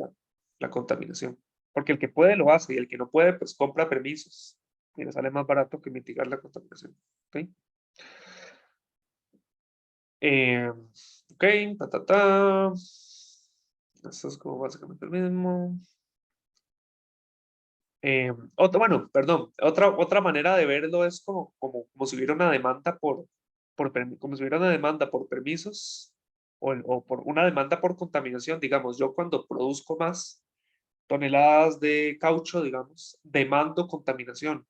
la contaminación. Porque el que puede lo hace y el que no puede, pues compra permisos y le sale más barato que mitigar la contaminación. ¿Ok? Eh, ok, ta. Esto es como básicamente el mismo. Bueno, perdón, otra manera de verlo es como si hubiera una demanda como si hubiera una demanda por permisos o por una demanda por contaminación, digamos, yo cuando produzco más toneladas de caucho, digamos, demando contaminación,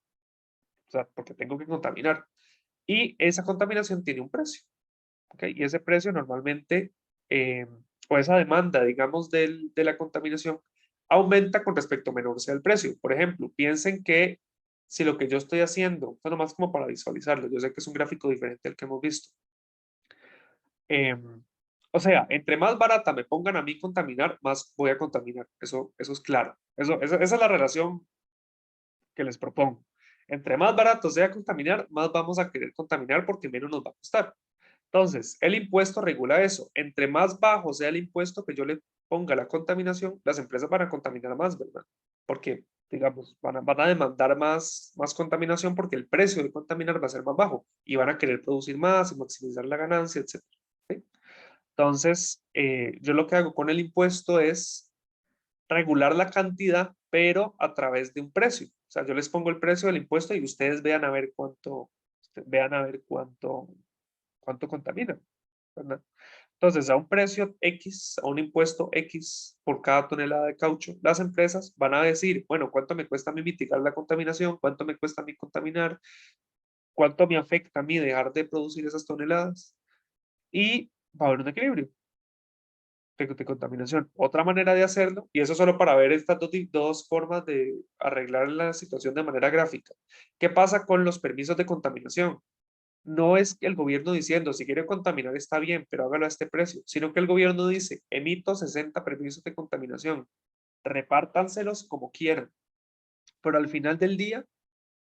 o sea, porque tengo que contaminar. Y esa contaminación tiene un precio. ¿Ok? Y ese precio normalmente, o esa demanda, digamos, de la contaminación, aumenta con respecto a menor sea el precio. Por ejemplo, piensen que si lo que yo estoy haciendo, esto nomás como para visualizarlo, yo sé que es un gráfico diferente al que hemos visto. O sea, entre más barata me pongan a mí contaminar, más voy a contaminar. Eso es claro. Esa es la relación que les propongo. Entre más barato sea contaminar, más vamos a querer contaminar porque menos nos va a costar. Entonces, el impuesto regula eso. Entre más bajo sea el impuesto que yo le ponga a la contaminación, las empresas van a contaminar más, ¿verdad? Porque, digamos, van a demandar más contaminación porque el precio de contaminar va a ser más bajo y van a querer producir más y maximizar la ganancia, etc. ¿Sí? Entonces, yo lo que hago con el impuesto es regular la cantidad, pero a través de un precio. O sea, yo les pongo el precio del impuesto y ustedes vean a ver cuánto contaminan, ¿verdad? Entonces, a un precio X, a un impuesto X por cada tonelada de caucho, las empresas van a decir, bueno, ¿cuánto me cuesta a mí mitigar la contaminación? ¿Cuánto me cuesta a mí contaminar? ¿Cuánto me afecta a mí dejar de producir esas toneladas? Y va a haber un equilibrio de contaminación. Otra manera de hacerlo, y eso solo para ver estas dos formas de arreglar la situación de manera gráfica. ¿Qué pasa con los permisos de contaminación? No es que el gobierno diciendo, si quiere contaminar está bien, pero hágalo a este precio, sino que el gobierno dice, emito 60 permisos de contaminación, repártanselos como quieran, pero al final del día,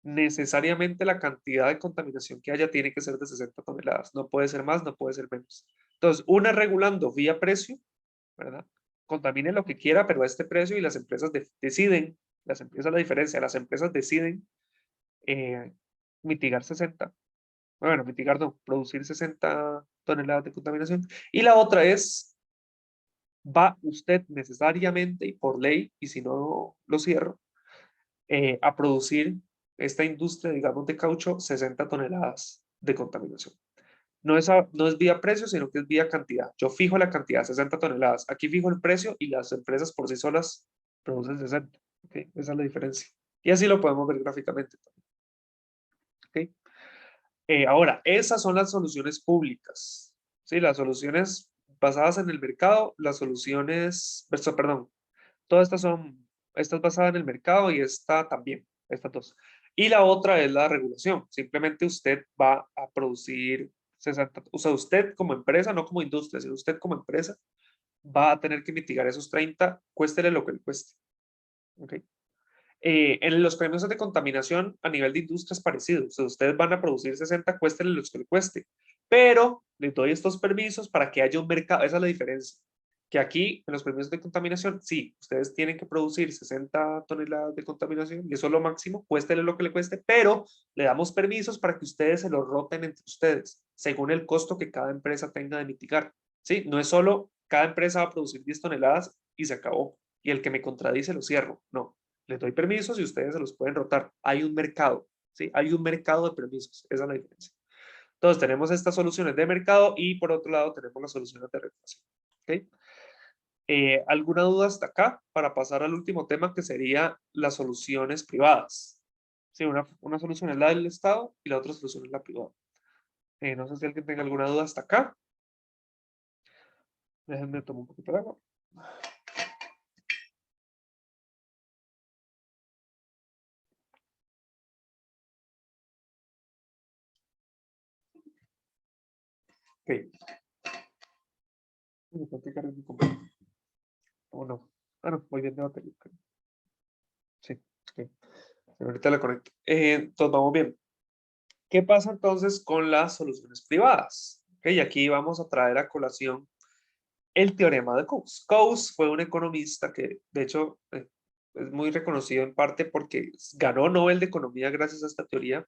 necesariamente la cantidad de contaminación que haya tiene que ser de 60 toneladas, no puede ser más, no puede ser menos. Entonces, una regulando vía precio, ¿verdad? Contamine lo que quiera, pero a este precio y las empresas deciden, las empresas, la diferencia, las empresas deciden mitigar 60. Bueno, mitigar no, producir 60 toneladas de contaminación. Y la otra es, va usted necesariamente y por ley, y si no lo cierro, a producir esta industria, digamos, de caucho, 60 toneladas de contaminación. No es vía precio, sino que es vía cantidad. Yo fijo la cantidad, 60 toneladas. Aquí fijo el precio y las empresas por sí solas producen 60. ¿Okay? Esa es la diferencia. Y así lo podemos ver gráficamente. ¿Okay? Ahora, esas son las soluciones públicas. ¿Sí? Las soluciones basadas en el mercado, las soluciones, perdón, todas estas basadas en el mercado y esta también, estas dos. Y la otra es la regulación. Simplemente usted va a producir 60, o sea, usted como empresa, no como industria, sino usted como empresa, va a tener que mitigar esos 30, cuéstele lo que le cueste. ¿Okay? En los permisos de contaminación a nivel de industria es parecido. O sea, ustedes van a producir 60, cuéstele los que le cueste. Pero les doy estos permisos para que haya un mercado. Esa es la diferencia. Que aquí, en los permisos de contaminación, sí, ustedes tienen que producir 60 toneladas de contaminación y eso es lo máximo, cuéstele lo que le cueste, pero le damos permisos para que ustedes se lo roten entre ustedes, según el costo que cada empresa tenga de mitigar. ¿Sí? No es solo cada empresa va a producir 10 toneladas y se acabó. Y el que me contradice lo cierro. No, les doy permisos y ustedes se los pueden rotar. Hay un mercado, ¿sí? Hay un mercado de permisos. Esa es la diferencia. Entonces, tenemos estas soluciones de mercado y por otro lado tenemos las soluciones de regulación. ¿Okay? ¿Alguna duda hasta acá? Para pasar al último tema que sería las soluciones privadas. Sí, una solución es la del Estado y la otra solución es la privada. No sé si alguien tenga alguna duda hasta acá. Déjenme tomar un poquito de agua. Ok. Me tengo que cargar mi computadora. ¿O no? Ah, no, voy bien de batería. Sí, ok. Ahorita la conecto. Entonces vamos bien. ¿Qué pasa entonces con las soluciones privadas? Okay, aquí vamos a traer a colación el teorema de Coase. Coase fue un economista que, de hecho, es muy reconocido en parte porque ganó Nobel de Economía gracias a esta teoría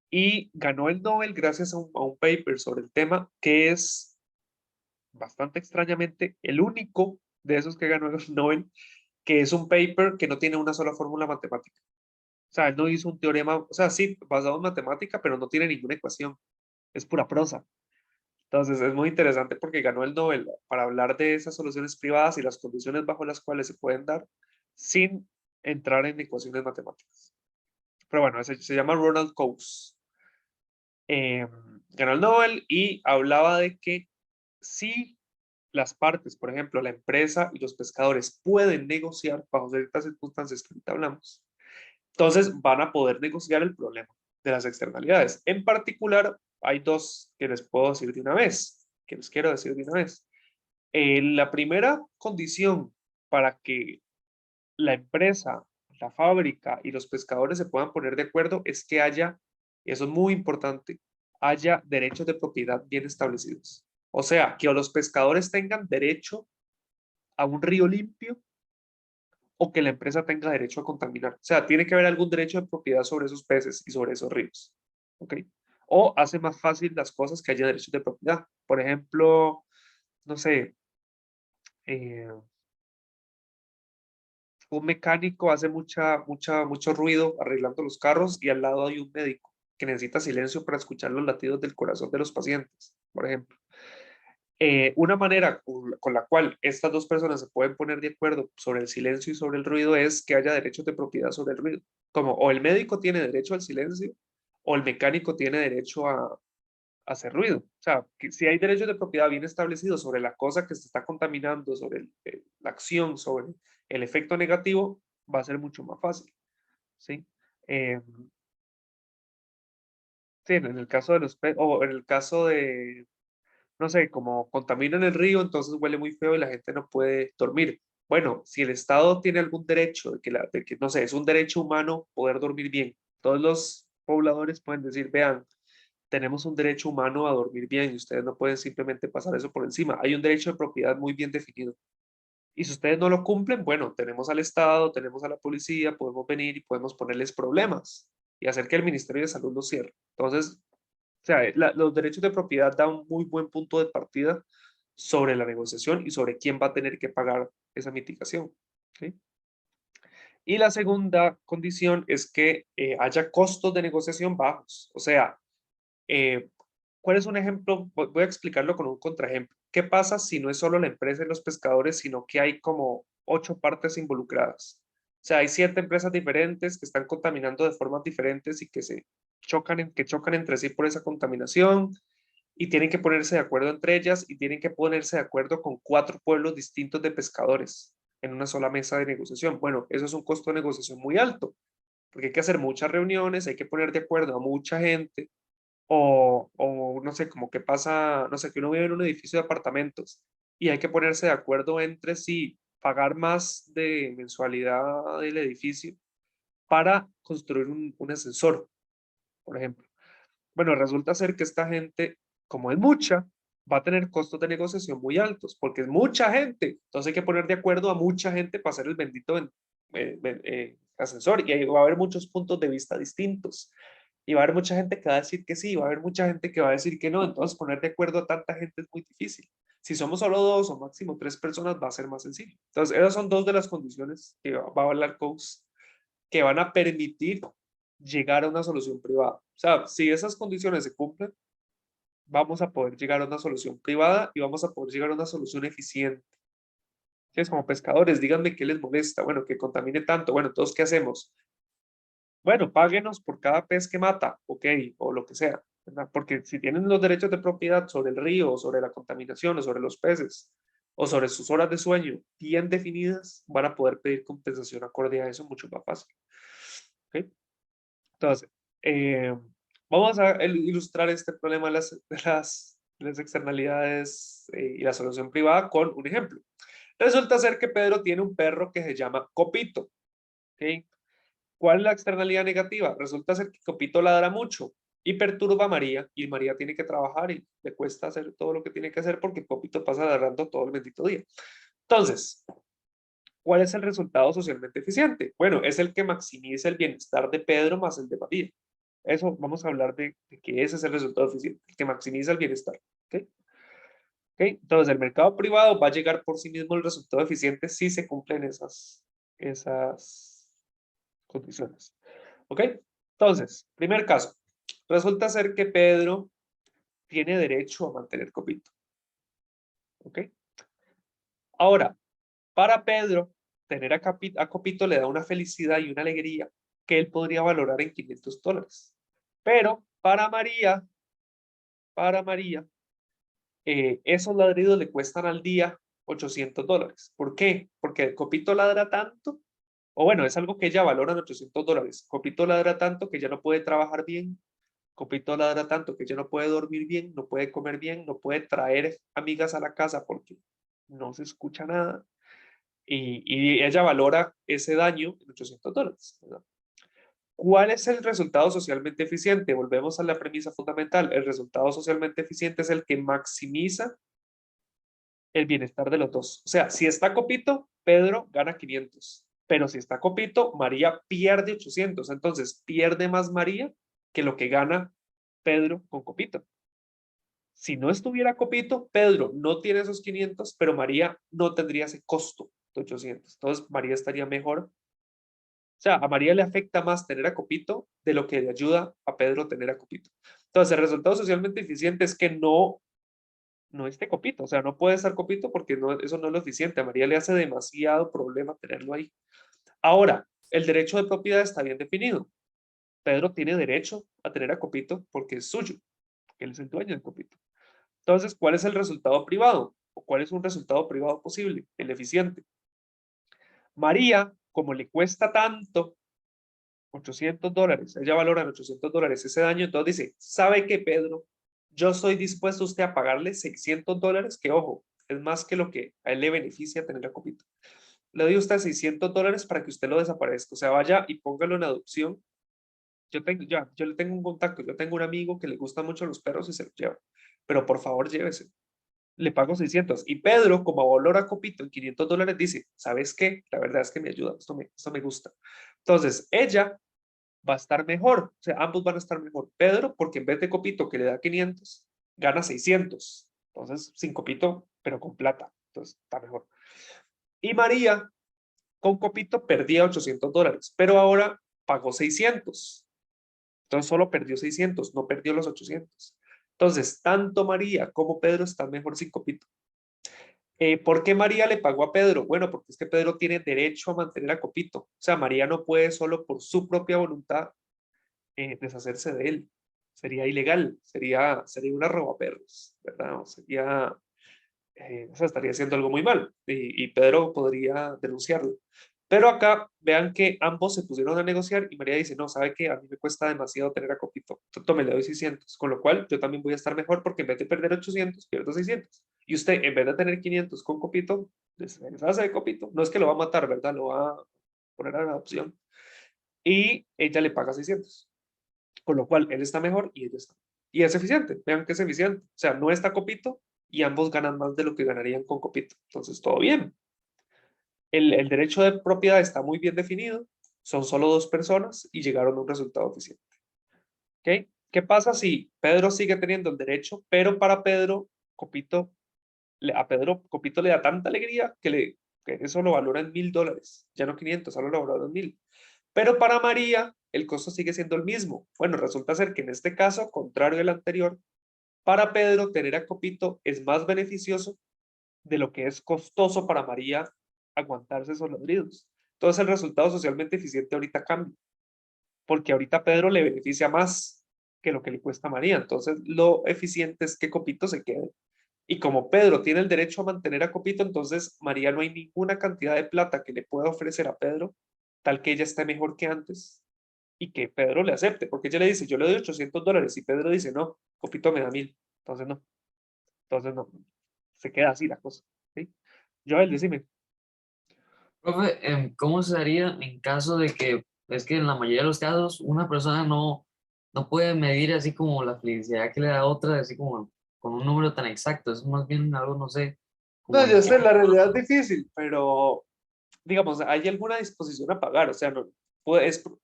y ganó el Nobel gracias a un paper sobre el tema que es bastante extrañamente el único de esos que ganó el Nobel que es un paper que no tiene una sola fórmula matemática. O sea, él no hizo un teorema, o sea, sí, basado en matemática, pero no tiene ninguna ecuación. Es pura prosa. Entonces, es muy interesante porque ganó el Nobel para hablar de esas soluciones privadas y las condiciones bajo las cuales se pueden dar sin entrar en ecuaciones matemáticas. Pero bueno, se llama Ronald Coase. ganó el Nobel y hablaba de que si las partes, por ejemplo, la empresa y los pescadores pueden negociar bajo ciertas circunstancias que ahorita hablamos, entonces van a poder negociar el problema de las externalidades. En particular, hay dos que les puedo decir de una vez, que les quiero decir de una vez. La primera condición para que la empresa, la fábrica y los pescadores se puedan poner de acuerdo es que haya, y eso es muy importante, haya derechos de propiedad bien establecidos. O sea, que los pescadores tengan derecho a un río limpio o que la empresa tenga derecho a contaminar. O sea, tiene que haber algún derecho de propiedad sobre esos peces y sobre esos ríos. ¿Ok? O hace más fácil las cosas que haya derechos de propiedad. Por ejemplo, no sé, eh, un mecánico hace mucho ruido arreglando los carros y al lado hay un médico que necesita silencio para escuchar los latidos del corazón de los pacientes, por ejemplo. Una manera con la cual estas dos personas se pueden poner de acuerdo sobre el silencio y sobre el ruido es que haya derechos de propiedad sobre el ruido. Como o el médico tiene derecho al silencio o el mecánico tiene derecho a hacer ruido. O sea, que si hay derechos de propiedad bien establecidos sobre la cosa que se está contaminando, sobre la acción, sobre el efecto negativo, va a ser mucho más fácil. ¿Sí? Eh, sí, en el caso de los o en el caso de, no sé, como contaminan el río, entonces huele muy feo y la gente no puede dormir. Bueno, si el Estado tiene algún derecho de que, no sé, es un derecho humano poder dormir bien, todos los pobladores pueden decir, vean, tenemos un derecho humano a dormir bien y ustedes no pueden simplemente pasar eso por encima. Hay un derecho de propiedad muy bien definido. Y si ustedes no lo cumplen, bueno, tenemos al Estado, tenemos a la policía, podemos venir y podemos ponerles problemas y hacer que el Ministerio de Salud los cierre. Entonces, o sea, los derechos de propiedad dan un muy buen punto de partida sobre la negociación y sobre quién va a tener que pagar esa mitigación. ¿Sí? Y la segunda condición es que haya costos de negociación bajos. O sea, eh, ¿cuál es un ejemplo? Voy a explicarlo con un contraejemplo. ¿Qué pasa si no es solo la empresa y los pescadores, sino que hay como 8 partes involucradas? O sea, hay 7 empresas diferentes que están contaminando de formas diferentes y que se que chocan entre sí por esa contaminación y tienen que ponerse de acuerdo entre ellas y tienen que ponerse de acuerdo con 4 pueblos distintos de pescadores en una sola mesa de negociación. Bueno, eso es un costo de negociación muy alto, porque hay que hacer muchas reuniones, hay que poner de acuerdo a mucha gente o no sé, como que pasa, no sé, que uno vive en un edificio de apartamentos y hay que ponerse de acuerdo entre sí, pagar más de mensualidad del edificio para construir un ascensor, por ejemplo. Bueno, resulta ser que esta gente, como es mucha, va a tener costos de negociación muy altos, porque es mucha gente. Entonces hay que poner de acuerdo a mucha gente para hacer el bendito ascensor y ahí va a haber muchos puntos de vista distintos. Y va a haber mucha gente que va a decir que sí, va a haber mucha gente que va a decir que no. Entonces poner de acuerdo a tanta gente es muy difícil. Si somos solo 2 o máximo 3 personas va a ser más sencillo. Entonces esas son dos de las condiciones que va a hablar Coase que van a permitir llegar a una solución privada. O sea, si esas condiciones se cumplen, vamos a poder llegar a una solución privada y vamos a poder llegar a una solución eficiente. Es como pescadores, díganme qué les molesta, bueno, que contamine tanto, bueno, entonces, ¿qué hacemos? Bueno, páguenos por cada pez que mata, ok, o lo que sea, ¿verdad? Porque si tienen los derechos de propiedad sobre el río, o sobre la contaminación, o sobre los peces, o sobre sus horas de sueño bien definidas, van a poder pedir compensación acorde a eso mucho más fácil. ¿Ok? Entonces, vamos a ilustrar este problema de las externalidades y la solución privada con un ejemplo. Resulta ser que Pedro tiene un perro que se llama Copito. ¿Okay? ¿Cuál es la externalidad negativa? Resulta ser que Copito ladra mucho y perturba a María y María tiene que trabajar y le cuesta hacer todo lo que tiene que hacer porque Copito pasa ladrando todo el bendito día. Entonces, ¿cuál es el resultado socialmente eficiente? Bueno, es el que maximiza el bienestar de Pedro más el de María. Eso vamos a hablar de que ese es el resultado eficiente, el que maximiza el bienestar. ¿Okay? ¿Okay? Entonces, el mercado privado va a llegar por sí mismo el resultado eficiente si se cumplen esas condiciones. ¿Ok? Entonces, primer caso. Resulta ser que Pedro tiene derecho a mantener Copito. ¿Ok? Ahora, para Pedro, tener a Copito le da una felicidad y una alegría que él podría valorar en $500. Pero para María, para María, esos ladridos le cuestan al día $800. ¿Por qué? Porque Copito ladra tanto, o bueno, es algo que ella valora en $800. Copito ladra tanto que ya no puede trabajar bien. Copito ladra tanto que ya no puede dormir bien, no puede comer bien, no puede traer amigas a la casa porque no se escucha nada. Y ella valora ese daño en $800, ¿verdad? ¿Cuál es el resultado socialmente eficiente? Volvemos a la premisa fundamental. El resultado socialmente eficiente es el que maximiza el bienestar de los dos. O sea, si está Copito, Pedro gana 500. Pero si está Copito, María pierde 800. Entonces, pierde más María que lo que gana Pedro con Copito. Si no estuviera Copito, Pedro no tiene esos 500, pero María no tendría ese costo de 800. Entonces, María estaría mejor. O sea, a María le afecta más tener a Copito de lo que le ayuda a Pedro tener a Copito. Entonces, el resultado socialmente eficiente es que no esté Copito. O sea, no puede estar Copito porque no, eso no es lo eficiente. A María le hace demasiado problema tenerlo ahí. Ahora, el derecho de propiedad está bien definido. Pedro tiene derecho a tener a Copito porque es suyo, porque él es el dueño de Copito. Entonces, ¿cuál es el resultado privado? ¿O cuál es un resultado privado posible? El eficiente. María, como le cuesta tanto, $800, ella valora en $800 ese daño, entonces dice, ¿sabe qué, Pedro? Yo estoy dispuesto a usted a pagarle $600, que ojo, es más que lo que a él le beneficia tener a Copito. Le doy a usted $600 para que usted lo desaparezca, o sea, vaya y póngalo en adopción. Yo le tengo un contacto, yo tengo un amigo que le gustan mucho los perros y se los lleva, pero por favor llévese. Le pago 600. Y Pedro, como valora Copito en $500, dice, ¿sabes qué? La verdad es que me ayuda, esto me gusta. Entonces, ella va a estar mejor, o sea, ambos van a estar mejor. Pedro, porque en vez de Copito que le da 500, gana 600. Entonces, sin Copito, pero con plata. Entonces, está mejor. Y María, con Copito, perdía $800, pero ahora pagó 600. Entonces, solo perdió 600, no perdió los 800. Entonces, tanto María como Pedro están mejor sin Copito. ¿Por qué María le pagó a Pedro? Bueno, porque es que Pedro tiene derecho a mantener a Copito. O sea, María no puede solo por su propia voluntad deshacerse de él. Sería ilegal, sería una robaperros, ¿verdad? O sería, o sea, estaría haciendo algo muy mal y Pedro podría denunciarlo. Pero acá vean que ambos se pusieron a negociar y María dice, no, ¿sabe qué? A mí me cuesta demasiado tener a Copito. Tome, le doy 600, con lo cual yo también voy a estar mejor porque en vez de perder 800, pierdo 600. Y usted, en vez de tener 500 con Copito, deshace de Copito. No es que lo va a matar, ¿verdad? Lo va a poner a la adopción. Y ella le paga 600. Con lo cual él está mejor y ella está. Y es eficiente, vean que es eficiente. O sea, no está Copito y ambos ganan más de lo que ganarían con Copito. Entonces, todo bien. El derecho de propiedad está muy bien definido, son solo dos personas y llegaron a un resultado eficiente. ¿Ok? ¿Qué pasa si Pedro sigue teniendo el derecho, pero para Pedro, Copito, a Pedro Copito le da tanta alegría que eso lo valora en $1000, ya no 500, solo lo valora en 1000. Pero para María, el costo sigue siendo el mismo. Bueno, resulta ser que en este caso, contrario al anterior, para Pedro tener a Copito es más beneficioso de lo que es costoso para María aguantarse esos ladridos. Entonces el resultado socialmente eficiente ahorita cambia, porque ahorita a Pedro le beneficia más que lo que le cuesta a María. Entonces lo eficiente es que Copito se quede. Y como Pedro tiene el derecho a mantener a Copito, entonces María no hay ninguna cantidad de plata que le pueda ofrecer a Pedro, tal que ella esté mejor que antes y que Pedro le acepte, porque ella le dice, yo le doy $800 y Pedro dice, no, Copito me da 1000. Entonces no, se queda así la cosa. ¿Sí? Joel, decime. Profe, ¿cómo se haría en caso de que, es que en la mayoría de los casos, una persona no puede medir así como la felicidad que le da a otra, así como con un número tan exacto? Es más bien algo, no sé, No, como yo sé, la realidad es difícil, pero digamos, hay alguna disposición a pagar, o sea, no,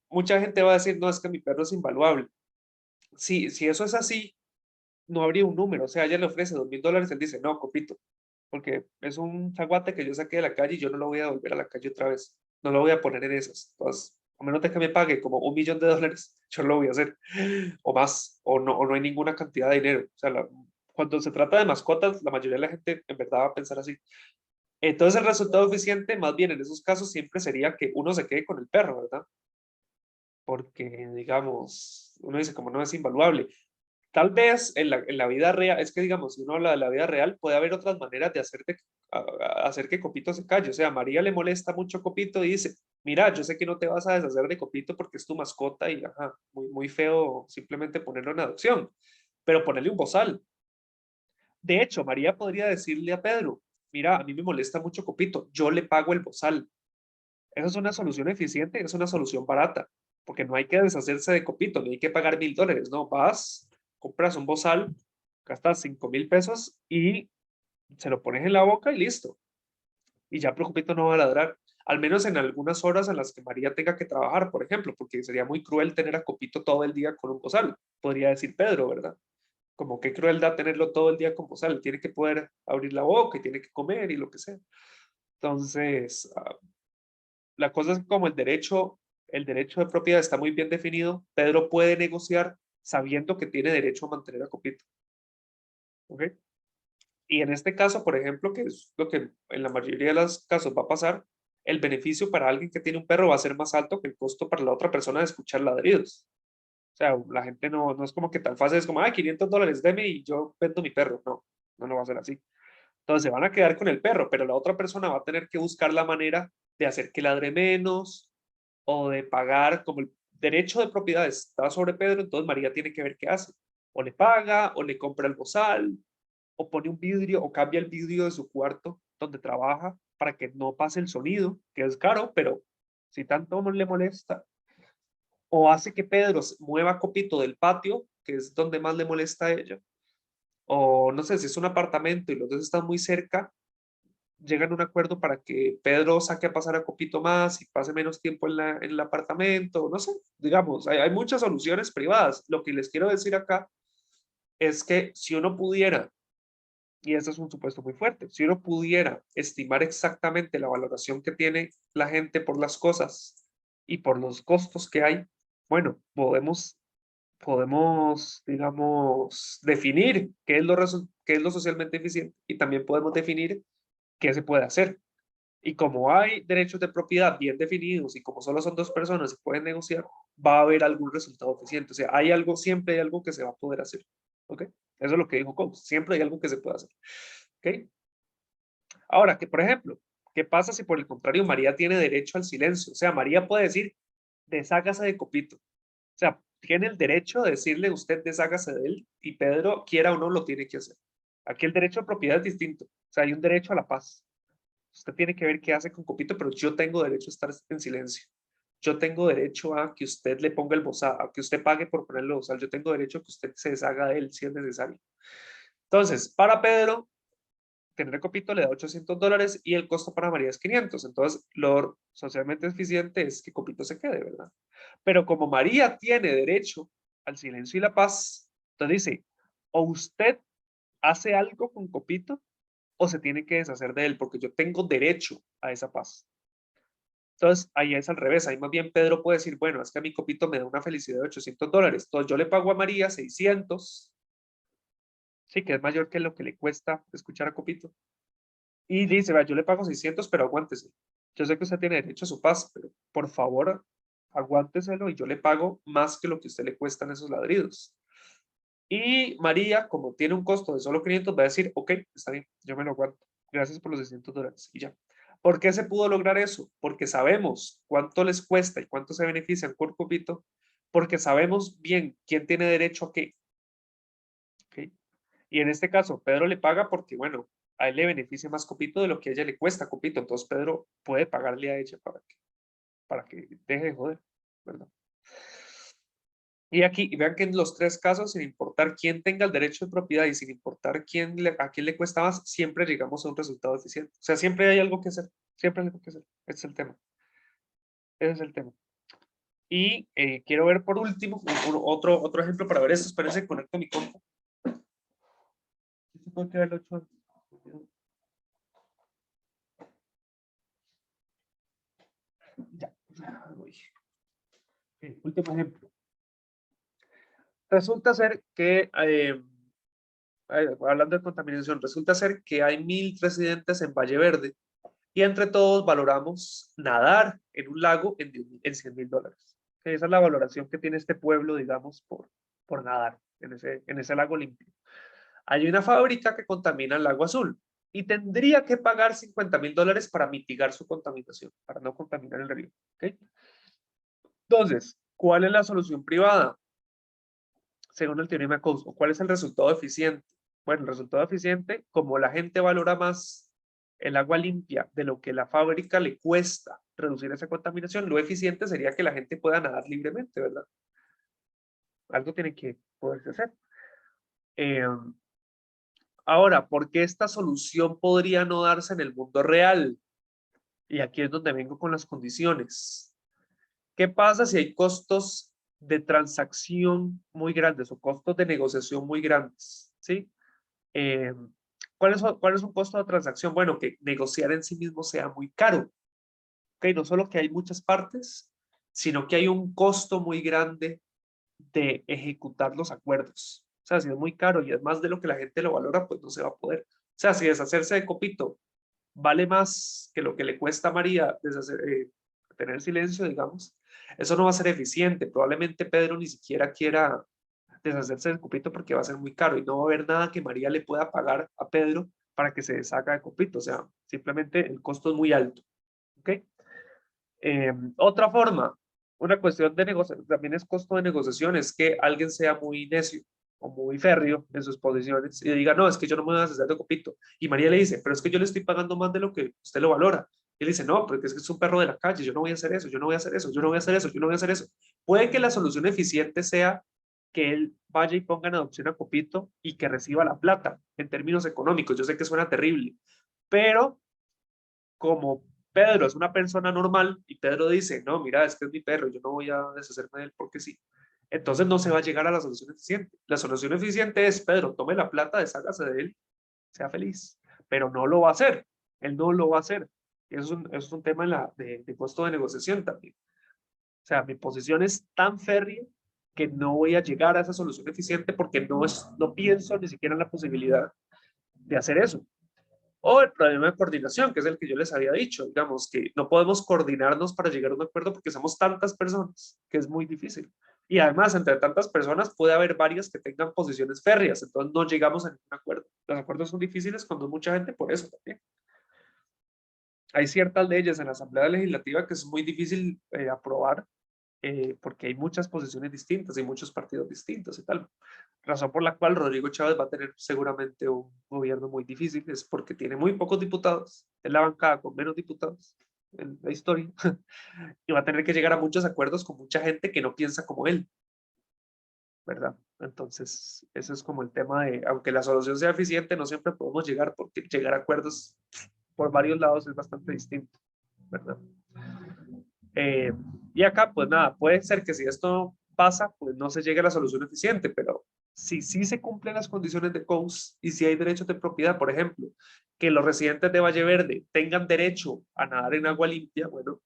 mucha gente va a decir, no, es que mi perro es invaluable. Si eso es así, no habría un número, o sea, ella le ofrece $2000, él dice, no, Copito, porque es un zaguate que yo saqué de la calle y yo no lo voy a devolver a la calle otra vez, no lo voy a poner en esas. Entonces, a menos de que me pague como $1.000.000, yo lo voy a hacer, o más, o no hay ninguna cantidad de dinero. O sea, cuando se trata de mascotas, la mayoría de la gente en verdad va a pensar así. Entonces, el resultado eficiente, más bien en esos casos, siempre sería que uno se quede con el perro, ¿verdad? Porque, digamos, uno dice, como no es invaluable. Tal vez en la vida real, es que digamos, si uno habla de la vida real, puede haber otras maneras de hacer que Copito se calle. O sea, a María le molesta mucho Copito y dice, mira, yo sé que no te vas a deshacer de Copito porque es tu mascota y ajá, muy feo simplemente ponerlo en adopción, pero ponerle un bozal. De hecho, María podría decirle a Pedro, mira, a mí me molesta mucho Copito, yo le pago el bozal. Esa es una solución eficiente, es una solución barata, porque no hay que deshacerse de Copito, no hay que pagar $1000, no, vas, compras un bozal, gastas 5000 pesos y se lo pones en la boca y listo. Y ya pero Copito no va a ladrar, al menos en algunas horas en las que María tenga que trabajar, por ejemplo, porque sería muy cruel tener a Copito todo el día con un bozal, podría decir Pedro, ¿verdad? Como qué crueldad tenerlo todo el día con bozal, tiene que poder abrir la boca y tiene que comer y lo que sea. Entonces, la cosa es que como el derecho de propiedad está muy bien definido, Pedro puede negociar sabiendo que tiene derecho a mantener a Copito. ¿Ok? Y en este caso, por ejemplo, que es lo que en la mayoría de los casos va a pasar, el beneficio para alguien que tiene un perro va a ser más alto que el costo para la otra persona de escuchar ladridos. O sea, la gente no es como que tan fácil, es como, $500, deme y yo vendo mi perro. No, no va a ser así. Entonces se van a quedar con el perro, pero la otra persona va a tener que buscar la manera de hacer que ladre menos o de pagar, como el derecho de propiedad está sobre Pedro, entonces María tiene que ver qué hace. O le paga, o le compra el bozal, o pone un vidrio, o cambia el vidrio de su cuarto donde trabaja para que no pase el sonido, que es caro, pero si tanto no le molesta. O hace que Pedro mueva Copito del patio, que es donde más le molesta a ella. O no sé, si es un apartamento y los dos están muy cerca, llegan a un acuerdo para que Pedro saque a pasar a Copito más y pase menos tiempo en el apartamento, no sé, digamos, hay muchas soluciones privadas. Lo que les quiero decir acá es que si uno pudiera, y este es un supuesto muy fuerte, si uno pudiera estimar exactamente la valoración que tiene la gente por las cosas y por los costos que hay, bueno, podemos, digamos, definir qué es lo socialmente eficiente y también podemos definir qué se puede hacer. Y como hay derechos de propiedad bien definidos y como solo son dos personas y pueden negociar, va a haber algún resultado eficiente. O sea, siempre hay algo que se va a poder hacer. ¿Ok? Eso es lo que dijo Coase. Siempre hay algo que se puede hacer. ¿Ok? Ahora, que por ejemplo, ¿qué pasa si por el contrario María tiene derecho al silencio? O sea, María puede decir, deshágase de Copito. O sea, tiene el derecho de decirle usted deshágase de él y Pedro, quiera o no, lo tiene que hacer. Aquí el derecho a propiedad es distinto. O sea, hay un derecho a la paz. Usted tiene que ver qué hace con Copito, pero yo tengo derecho a estar en silencio. Yo tengo derecho a que usted le ponga el bozal, a que usted pague por ponerle el bozal. Yo tengo derecho a que usted se deshaga de él si es necesario. Entonces, para Pedro, tener Copito le da $800 y el costo para María es 500. Entonces, lo socialmente eficiente es que Copito se quede, ¿verdad? Pero como María tiene derecho al silencio y la paz, entonces dice, o usted hace algo con Copito o se tiene que deshacer de él porque yo tengo derecho a esa paz. Entonces, ahí es al revés, ahí más bien Pedro puede decir, bueno, es que a mi Copito me da una felicidad de $800, entonces yo le pago a María 600, sí, que es mayor que lo que le cuesta escuchar a Copito, y dice, yo le pago 600, pero aguántese, yo sé que usted tiene derecho a su paz, pero por favor, aguánteselo y yo le pago más que lo que a usted le cuestan esos ladridos. Y María, como tiene un costo de solo 500, va a decir, ok, está bien, yo me lo aguanto. Gracias por los $600 y ya. ¿Por qué se pudo lograr eso? Porque sabemos cuánto les cuesta y cuánto se benefician por Copito, porque sabemos bien quién tiene derecho a qué. ¿Okay? Y en este caso, Pedro le paga porque, bueno, a él le beneficia más Copito de lo que a ella le cuesta Copito. Entonces Pedro puede pagarle a ella para que deje de joder, ¿verdad? Y aquí, y vean que en los tres casos, sin importar quién tenga el derecho de propiedad y sin importar a quién le cuesta más, siempre llegamos a un resultado eficiente. O sea, siempre hay algo que hacer, siempre hay algo que hacer. Ese es el tema. Ese es el tema. Y quiero ver por último otro ejemplo para ver esto. Espérense, conecto mi compu. Tengo que verlo ocho. Ya, voy. Último ejemplo. Resulta ser que hablando de contaminación, resulta ser que hay 1000 residentes en Valle Verde y entre todos valoramos nadar en un lago en $100,000. Esa es la valoración que tiene este pueblo, digamos, por nadar. en ese lago limpio. Hay una fábrica que contamina el lago azul y tendría que pagar $50,000 para mitigar su contaminación, para no contaminar el río. ¿Okay? Entonces, ¿cuál es la solución privada? Según el teorema de Coase, ¿cuál es el resultado eficiente? Bueno, el resultado eficiente, como la gente valora más el agua limpia de lo que la fábrica le cuesta reducir esa contaminación, lo eficiente sería que la gente pueda nadar libremente, ¿verdad? Algo tiene que poderse hacer. Ahora, ¿por qué esta solución podría no darse en el mundo real? Y aquí es donde vengo con las condiciones. ¿Qué pasa si hay costos de transacción muy grandes o costos de negociación muy grandes? ¿Sí? ¿Cuál es un costo de transacción? Bueno, que negociar en sí mismo sea muy caro. ¿Okay? No solo que hay muchas partes, sino que hay un costo muy grande de ejecutar los acuerdos. O sea, si es muy caro y es más de lo que la gente lo valora, pues no se va a poder. O sea, si deshacerse de Copito vale más que lo que le cuesta a María tener silencio, digamos, eso no va a ser eficiente. Probablemente Pedro ni siquiera quiera deshacerse del Copito porque va a ser muy caro y no va a haber nada que María le pueda pagar a Pedro para que se deshaga de Copito. O sea, simplemente el costo es muy alto. ¿Ok? Otra forma, una cuestión de negociación, también es costo de negociación, es que alguien sea muy necio o muy férreo en sus posiciones y diga, no, es que yo no me voy a deshacer de Copito. Y María le dice, pero es que yo le estoy pagando más de lo que usted lo valora. Y él dice, no, porque es que es un perro de la calle, yo no voy a hacer eso, yo no voy a hacer eso, yo no voy a hacer eso, yo no voy a hacer eso. Puede que la solución eficiente sea que él vaya y ponga en adopción a Copito y que reciba la plata en términos económicos. Yo sé que suena terrible, pero como Pedro es una persona normal y Pedro dice, no, mira, es que es mi perro, yo no voy a deshacerme de él porque sí. Entonces no se va a llegar a la solución eficiente. La solución eficiente es, Pedro, tome la plata, deshágase de él, sea feliz. Pero no lo va a hacer. Él no lo va a hacer. Eso es un tema de costo de negociación también. O sea, mi posición es tan férrea que no voy a llegar a esa solución eficiente porque no pienso ni siquiera en la posibilidad de hacer eso. O el problema de coordinación, que es el que yo les había dicho, digamos que no podemos coordinarnos para llegar a un acuerdo porque somos tantas personas, que es muy difícil. Y además, entre tantas personas puede haber varias que tengan posiciones férreas, entonces no llegamos a ningún acuerdo. Los acuerdos son difíciles cuando hay mucha gente, por eso también. Hay ciertas leyes en la Asamblea Legislativa que es muy difícil aprobar porque hay muchas posiciones distintas y muchos partidos distintos y tal. Razón por la cual Rodrigo Chávez va a tener seguramente un gobierno muy difícil, es porque tiene muy pocos diputados, es la bancada con menos diputados en la historia, y va a tener que llegar a muchos acuerdos con mucha gente que no piensa como él, ¿verdad? Entonces, eso es como el tema de, aunque la solución sea eficiente, no siempre podemos llegar, porque llegar a acuerdos por varios lados es bastante distinto, ¿verdad? Y acá, pues nada, puede ser que si esto pasa, pues no se llegue a la solución eficiente, pero si sí se cumplen las condiciones de Coase y si hay derechos de propiedad, por ejemplo, que los residentes de Valle Verde tengan derecho a nadar en agua limpia, bueno,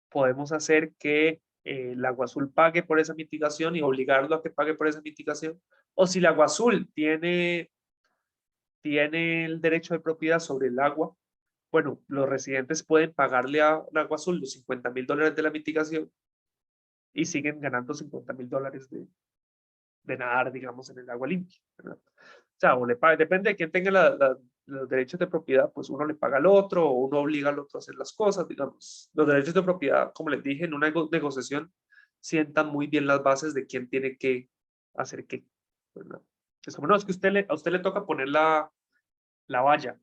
podemos hacer que el Agua Azul pague por esa mitigación y obligarlo a que pague por esa mitigación. O si el Agua Azul tiene el derecho de propiedad sobre el agua, bueno, los residentes pueden pagarle a Agua Azul los $50,000 de la mitigación y siguen ganando $50,000 de nadar, digamos, en el agua limpia, ¿verdad? O sea, o le paga, depende de quién tenga los derechos de propiedad, pues uno le paga al otro o uno obliga al otro a hacer las cosas, digamos. Los derechos de propiedad, como les dije, en una negociación sientan muy bien las bases de quién tiene que hacer qué, ¿verdad? Es como, no, es que a usted le toca poner la valla.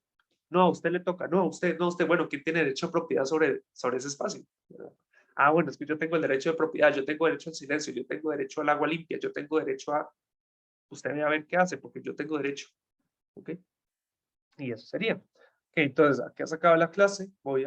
No, a usted le toca, no, a usted, no, usted, bueno, ¿quién tiene derecho a propiedad sobre ese espacio? ¿Verdad? Ah, bueno, es que yo tengo el derecho de propiedad, yo tengo derecho al silencio, yo tengo derecho al agua limpia, yo tengo derecho a, usted ve a ver qué hace, porque yo tengo derecho, ¿ok? Y eso sería. Ok, entonces, aquí has acabado la clase, voy a